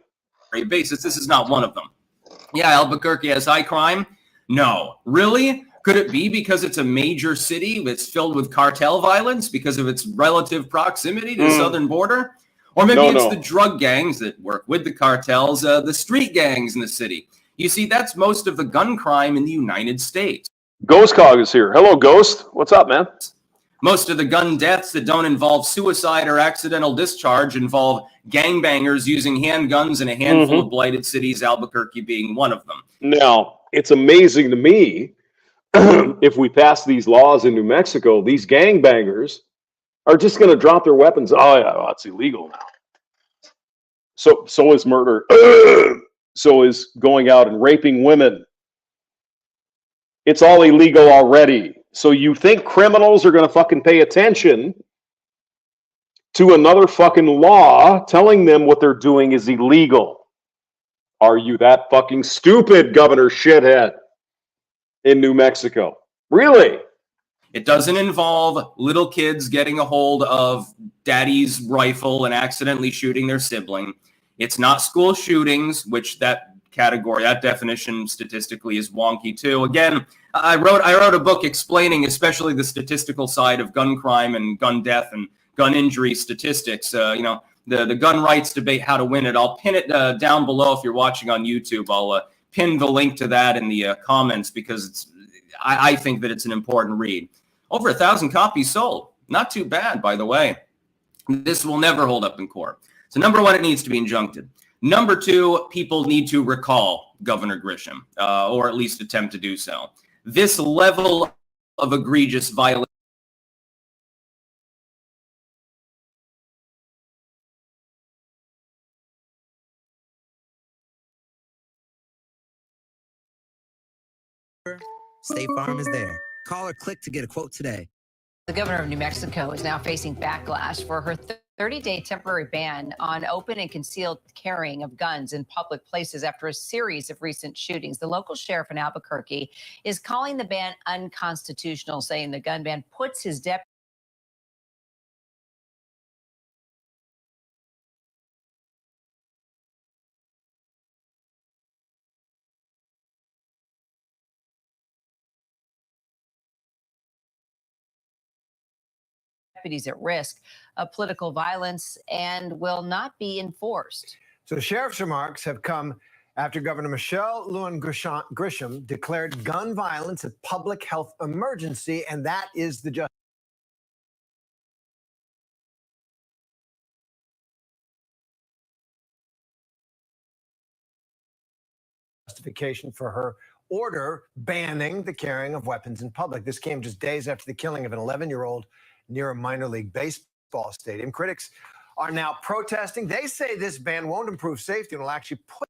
Basis. This is not one of them. Yeah, Albuquerque has high crime? No. Really? Could it be because it's a major city that's filled with cartel violence because of its relative proximity to the southern border? Or maybe the drug gangs that work with the cartels, the street gangs in the city. You see, that's most of the gun crime in the United States. Ghost Cog is here. Hello, Ghost. What's up, man? Most of the gun deaths that don't involve suicide or accidental discharge involve gangbangers using handguns in a handful of blighted cities, Albuquerque being one of them. Now, it's amazing to me, if we pass these laws in New Mexico, these gangbangers are just going to drop their weapons. Oh, yeah, well, it's illegal now. So is murder. So is going out and raping women. It's all illegal already. So you think criminals are going to fucking pay attention to another fucking law telling them what they're doing is illegal? Are you that fucking stupid, Governor Shithead in New Mexico? Really? It doesn't involve little kids getting a hold of daddy's rifle and accidentally shooting their sibling. It's not school shootings, which that category, that definition statistically is wonky too. Again, I wrote a book explaining especially the statistical side of gun crime and gun death and gun injury statistics. The gun rights debate, how to win it. I'll pin it down below if you're watching on YouTube. I'll pin the link to that in the comments because I think that it's an important read. Over 1,000 copies sold. Not too bad, by the way. This will never hold up in court. So number one, it needs to be injuncted. Number two, people need to recall Governor Grisham, or at least attempt to do so. This level of egregious violation. State Farm is there. Call or click to get a quote today. The governor of New Mexico is now facing backlash for her 30-day temporary ban on open and concealed carrying of guns in public places after a series of recent shootings. The local sheriff in Albuquerque is calling the ban unconstitutional, saying the gun ban puts his deputy deputies at risk of political violence and will not be enforced. So the sheriff's remarks have come after Governor Michelle Lujan Grisham declared gun violence a public health emergency, and that is the justification for her order banning the carrying of weapons in public. This came just days after the killing of an 11-year-old near a minor league baseball stadium. Critics are now protesting. They say this ban won't improve safety and will actually put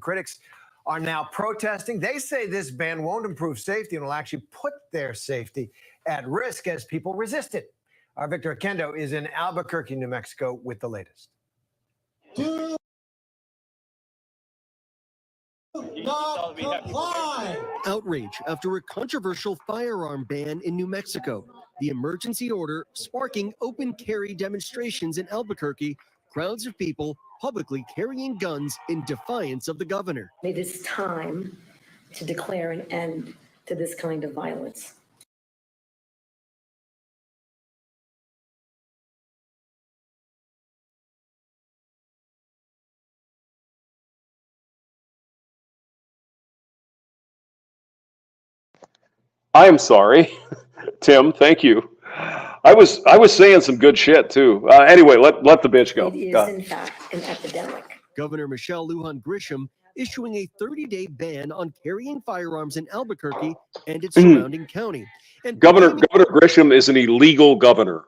critics are now protesting. They say this ban won't improve safety and will actually put their safety at risk as people resist it. Our Victor Akendo is in Albuquerque, New Mexico with the latest. Outrage after a controversial firearm ban in New Mexico. The emergency order sparking open carry demonstrations in Albuquerque. Crowds of people publicly carrying guns in defiance of the governor. It is time to declare an end to this kind of violence. I am sorry, Tim. Thank you. I was saying some good shit too. Anyway, let the bitch go. It is in fact an epidemic. Governor Michelle Lujan Grisham issuing a 30-day ban on carrying firearms in Albuquerque and its surrounding county. And Governor Grisham is an illegal governor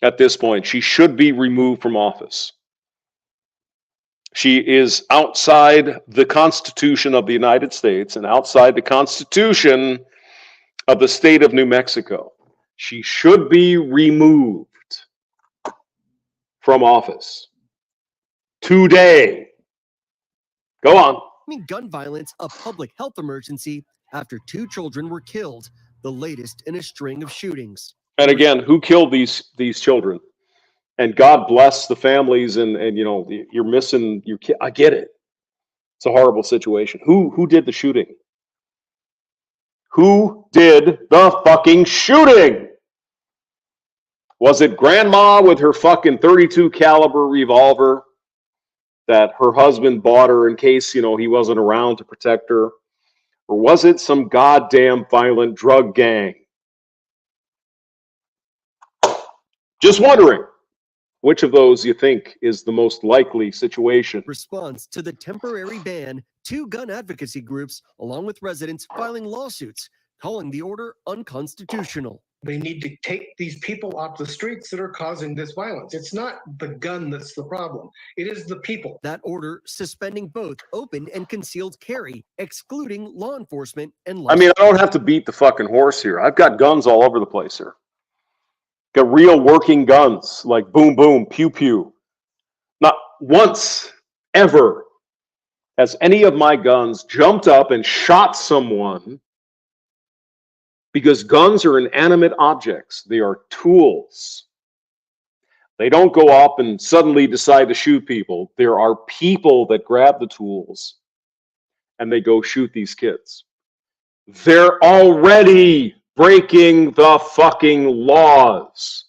at this point. She should be removed from office. She is outside the Constitution of the United States and outside the Constitution of the state of New Mexico. She should be removed from office today. Go on. Gun violence a public health emergency after 2 children were killed, the latest in a string of shootings. And again, who killed these children? And God bless the families, and you know, you're missing your kid. I get it. It's a horrible situation. Who did the shooting? Who did the fucking shooting? Was it grandma with her fucking .32 caliber revolver that her husband bought her in case, you know, he wasn't around to protect her? Or was it some goddamn violent drug gang? Just wondering which of those you think is the most likely situation. Response to the temporary ban, 2 gun advocacy groups, along with residents, filing lawsuits, calling the order unconstitutional. They need to take these people off the streets that are causing this violence. It's not the gun that's the problem. It is the people. That order suspending both open and concealed carry, excluding law enforcement and I mean, I don't have to beat the fucking horse here. I've got guns all over the place here. Got real working guns, like boom, boom, pew, pew. Not once, ever, has any of my guns jumped up and shot someone, because guns are inanimate objects. They are tools. They don't go up and suddenly decide to shoot people. There are people that grab the tools and they go shoot these kids. They're already breaking the fucking laws.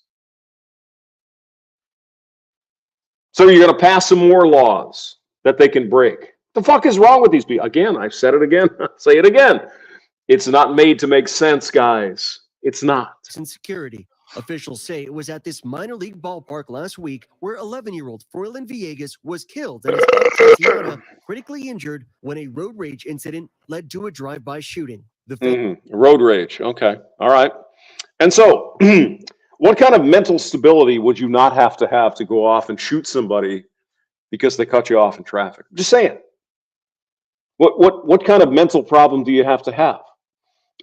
So you're going to pass some more laws that they can break. The fuck is wrong with these people? Again, I've said it again. I'll say it again. It's not made to make sense, guys. It's not. Security. Officials say it was at this minor league ballpark last week where 11-year-old Froylan Villegas was killed and his aunt Tatiana critically injured when a road rage incident led to a drive-by shooting. Road rage. Okay. All right. And so, what kind of mental stability would you not have to go off and shoot somebody because they cut you off in traffic? Just saying. What kind of mental problem do you have to have?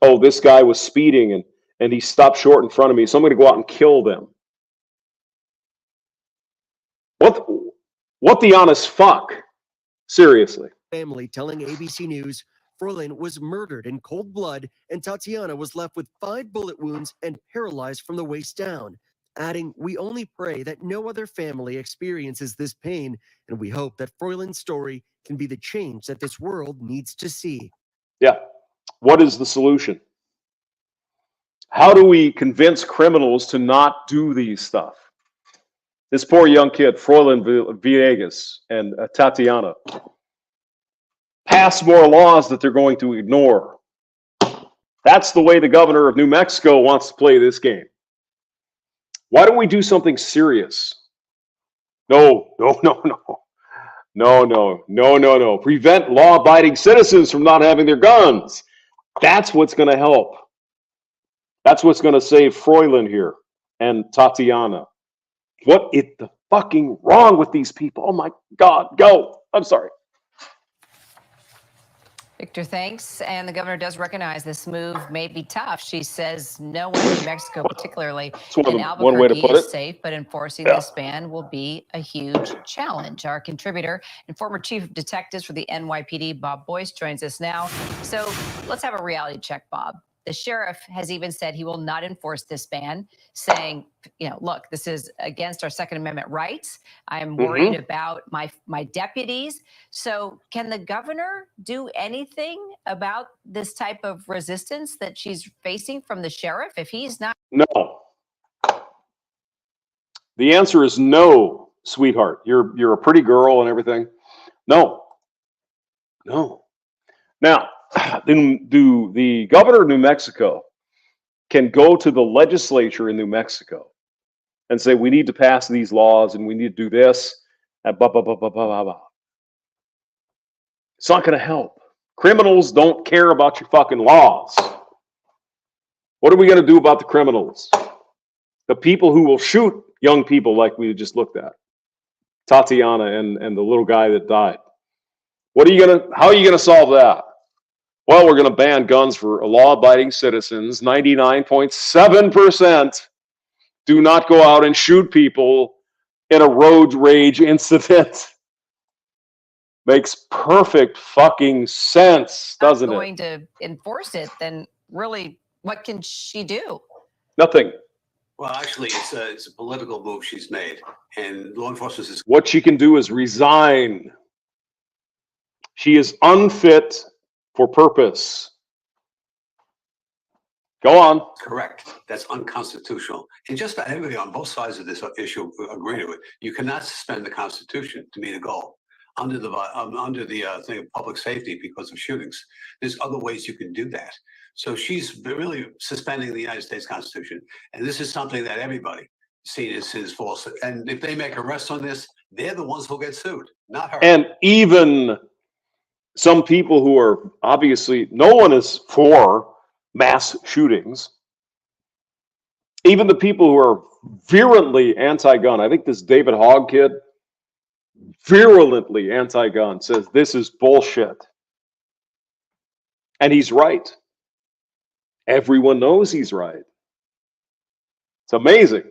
Oh, this guy was speeding and and he stopped short in front of me, so I'm going to go out and kill them. What the honest fuck? Seriously. Family telling ABC News Fräulein was murdered in cold blood and Tatiana was left with 5 bullet wounds and paralyzed from the waist down. Adding, we only pray that no other family experiences this pain, and we hope that Fräulein's story can be the change that this world needs to see. Yeah. What is the solution? How do we convince criminals to not do these stuff? This poor young kid, Fräulein Villegas and Tatiana, pass more laws that they're going to ignore. That's the way the governor of New Mexico wants to play this game. Why don't we do something serious? No. Prevent law-abiding citizens from not having their guns. That's what's going to help. That's what's going to save Fräulein here and Tatiana. What is the fucking wrong with these people? Oh my God, go. I'm sorry. Victor, thanks. And the governor does recognize this move may be tough. She says no one in New Mexico, particularly in Albuquerque, is safe, but enforcing this ban will be a huge challenge. Our contributor and former chief of detectives for the NYPD, Bob Boyce, joins us now. So let's have a reality check, Bob. The sheriff has even said he will not enforce this ban, saying, look, this is against our Second Amendment rights. I'm worried about my deputies. So can the governor do anything about this type of resistance that she's facing from the sheriff if he's not? No. The answer is no, sweetheart. You're a pretty girl and everything. No. Now, the governor of New Mexico can go to the legislature in New Mexico and say, we need to pass these laws and we need to do this, and blah, blah, blah, blah, blah, blah. It's not going to help. Criminals don't care about your fucking laws. What are we going to do about the criminals? The people who will shoot young people like we just looked at. Tatiana and the little guy that died. How are you going to solve that? Well, we're going to ban guns for law-abiding citizens. 99.7% do not go out and shoot people in a road rage incident. Makes perfect fucking sense, doesn't it? Going to enforce it, then really, what can she do? Nothing. Well, actually, it's a political move she's made, and law enforcement is. What she can do is resign. She is unfit for purpose. Go on. Correct. That's unconstitutional. And just about everybody on both sides of this issue agree to it. You cannot suspend the Constitution to meet a goal under the thing of public safety because of shootings. There's other ways you can do that. So she's really suspending the United States Constitution, and this is something that everybody sees as false. And if they make arrests on this, they're the ones who'll get sued, not her. And even some people who are obviously, no one is for mass shootings. Even the people who are virulently anti-gun, I think this David Hogg kid, virulently anti-gun, says this is bullshit. And he's right. Everyone knows he's right. It's amazing.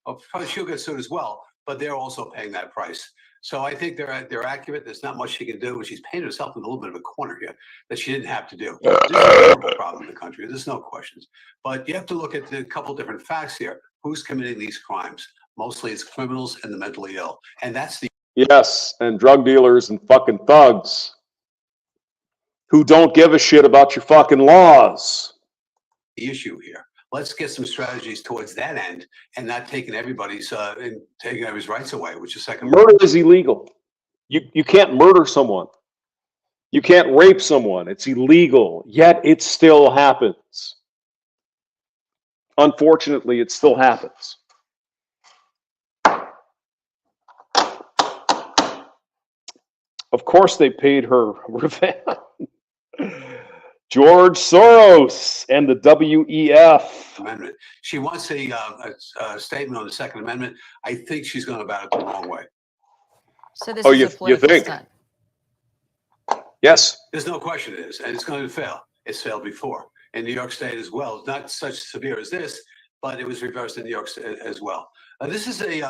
Of course, she'll get sued as well, but they're also paying that price. So I think they're accurate. There's not much she can do, and she's painted herself in a little bit of a corner here that she didn't have to do. This is a terrible problem in the country. There's no questions. But you have to look at a couple different facts here. Who's committing these crimes? Mostly it's criminals and the mentally ill. And that's the... Yes, and drug dealers and fucking thugs who don't give a shit about your fucking laws. The issue here. Let's get some strategies towards that end and not taking everybody's rights away, which is second. Murder is illegal. You can't murder someone. You can't rape someone. It's illegal, yet it still happens. Unfortunately, it still happens. Of course they paid her revenge. George Soros and the WEF. Amendment. She wants a statement on the Second Amendment. I think she's going about it the wrong way. So this is a political stunt. Yes. There's no question it is, and it's going to fail. It's failed before. in New York State as well. Not such severe as this, but it was reversed in New York State as well. This is a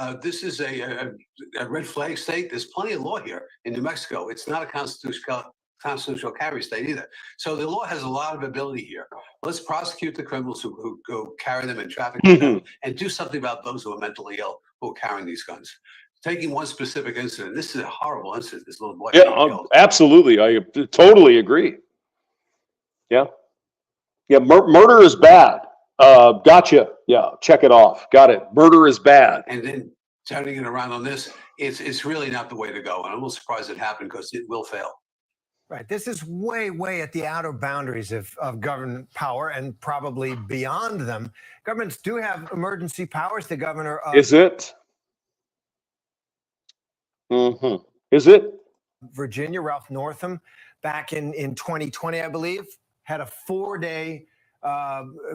red flag state. There's plenty of law here in New Mexico. It's not a constitutional carry state either. So the law has a lot of ability here. Let's prosecute the criminals who go carry them and traffic them, and do something about those who are mentally ill who are carrying these guns. Taking one specific incident, this is a horrible incident. This little boy. Yeah, absolutely. I totally agree. Yeah. Yeah, murder is bad. Gotcha. Yeah, check it off. Got it. Murder is bad. And then turning it around on this, it's really not the way to go. And I'm a little surprised it happened because it will fail. Right. This is way at the outer boundaries of government power and probably beyond them. Governments do have emergency powers. The governor of Is it? Is it? Virginia, Ralph Northam, back in 2020, I believe, had a 4-day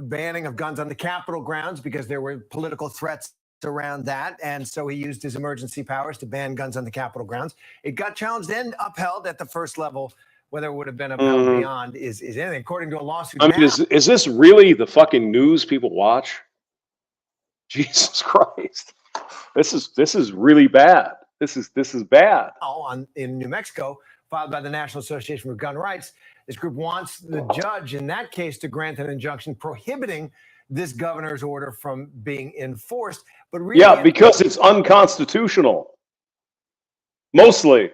banning of guns on the Capitol grounds because there were political threats around that. And so he used his emergency powers to ban guns on the Capitol grounds. It got challenged and upheld at the first level. Whether it would have been upheld beyond is anything. According to a lawsuit. I mean, is this really the fucking news people watch? Jesus Christ. This is really bad. This is bad. In New Mexico, filed by the National Association for Gun Rights, this group wants the judge in that case to grant an injunction prohibiting this governor's order from being enforced. But really, yeah, because it's unconstitutional. Mostly.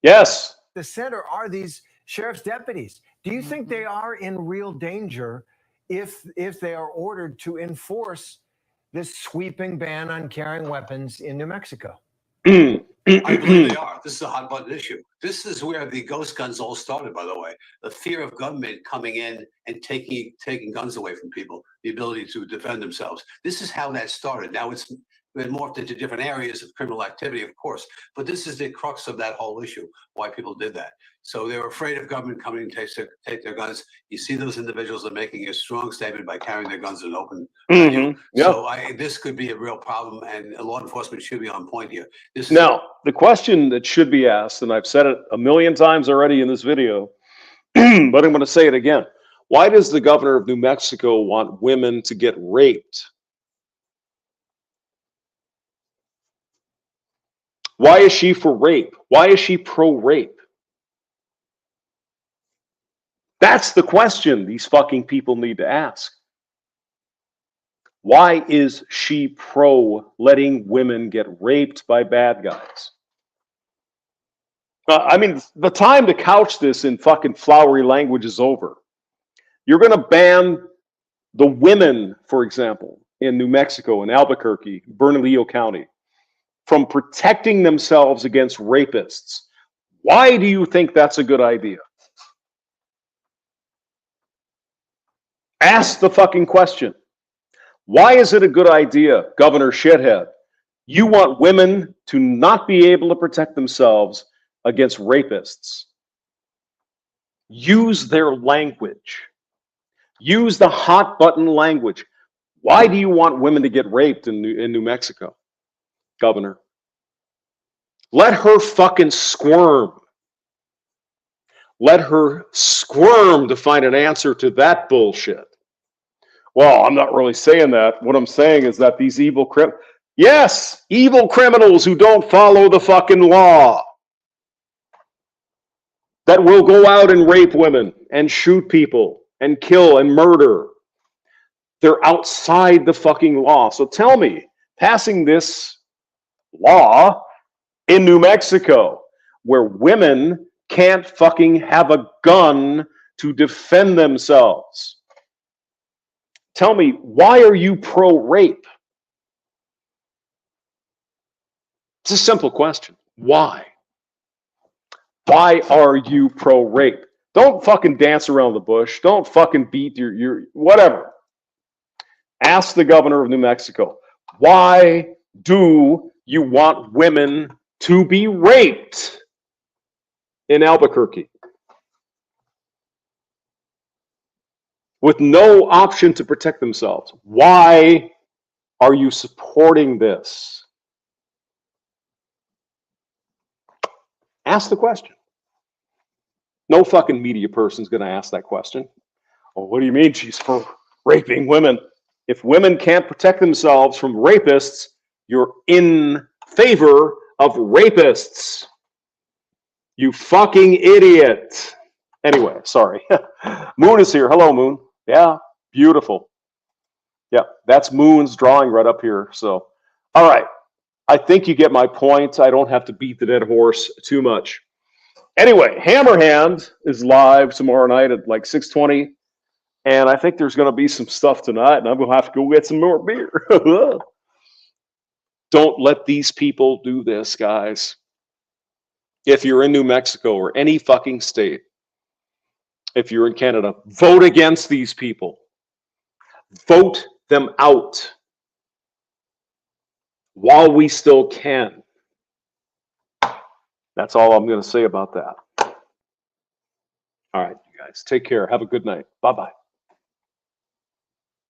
Yes. The center are these sheriff's deputies. Do you think they are in real danger if they are ordered to enforce this sweeping ban on carrying weapons in New Mexico? I believe they are. This is a hot button issue. This is where the ghost guns all started, by the way. The fear of government coming in and taking guns away from people, the ability to defend themselves. This is how that started. Now it's been morphed into different areas of criminal activity, of course, but this is the crux of that whole issue, why people did that. So they were afraid of government coming and take their guns. You see those individuals are making a strong statement by carrying their guns in open. Yep. So this could be a real problem, and law enforcement should be on point here. Now, the question that should be asked, and I've said it a million times already in this video, but I'm going to say it again. Why does the governor of New Mexico want women to get raped? Why is she for rape? Why is she pro-rape? That's the question these fucking people need to ask. Why is she pro letting women get raped by bad guys? I mean, the time to couch this in fucking flowery language is over. You're going to ban the women, for example, in New Mexico, in Albuquerque, Bernalillo County, from protecting themselves against rapists. Why do you think that's a good idea? Ask the fucking question. Why is it a good idea, Governor Shithead? You want women to not be able to protect themselves against rapists. Use their language. Use the hot button language. Why do you want women to get raped in New Mexico, Governor? Let her fucking squirm. Let her squirm to find an answer to that bullshit. Well, I'm not really saying that. What I'm saying is that these evil criminals who don't follow the fucking law, that will go out and rape women and shoot people and kill and murder, they're outside the fucking law. So tell me, passing this law in New Mexico, where women can't fucking have a gun to defend themselves. Tell me, why are you pro-rape? It's a simple question. Why? Why are you pro-rape? Don't fucking dance around the bush. Don't fucking beat your whatever. Ask the governor of New Mexico, why do you want women to be raped in Albuquerque with no option to protect themselves? Why are you supporting this? Ask the question. No fucking media person's going to ask that question. Well, what do you mean she's for raping women? If women can't protect themselves from rapists, you're in favor of rapists. You fucking idiot. Anyway, sorry. Moon is here. Hello, Moon. Yeah, beautiful. Yeah, that's Moon's drawing right up here. So, all right. I think you get my point. I don't have to beat the dead horse too much. Anyway, Hammerhand is live tomorrow night at like 6:20. And I think there's going to be some stuff tonight, and I'm going to have to go get some more beer. Don't let these people do this, guys. If you're in New Mexico or any fucking state, if you're in Canada, vote against these people. Vote them out while we still can. That's all I'm going to say about that. All right, you guys, take care. Have a good night. Bye-bye.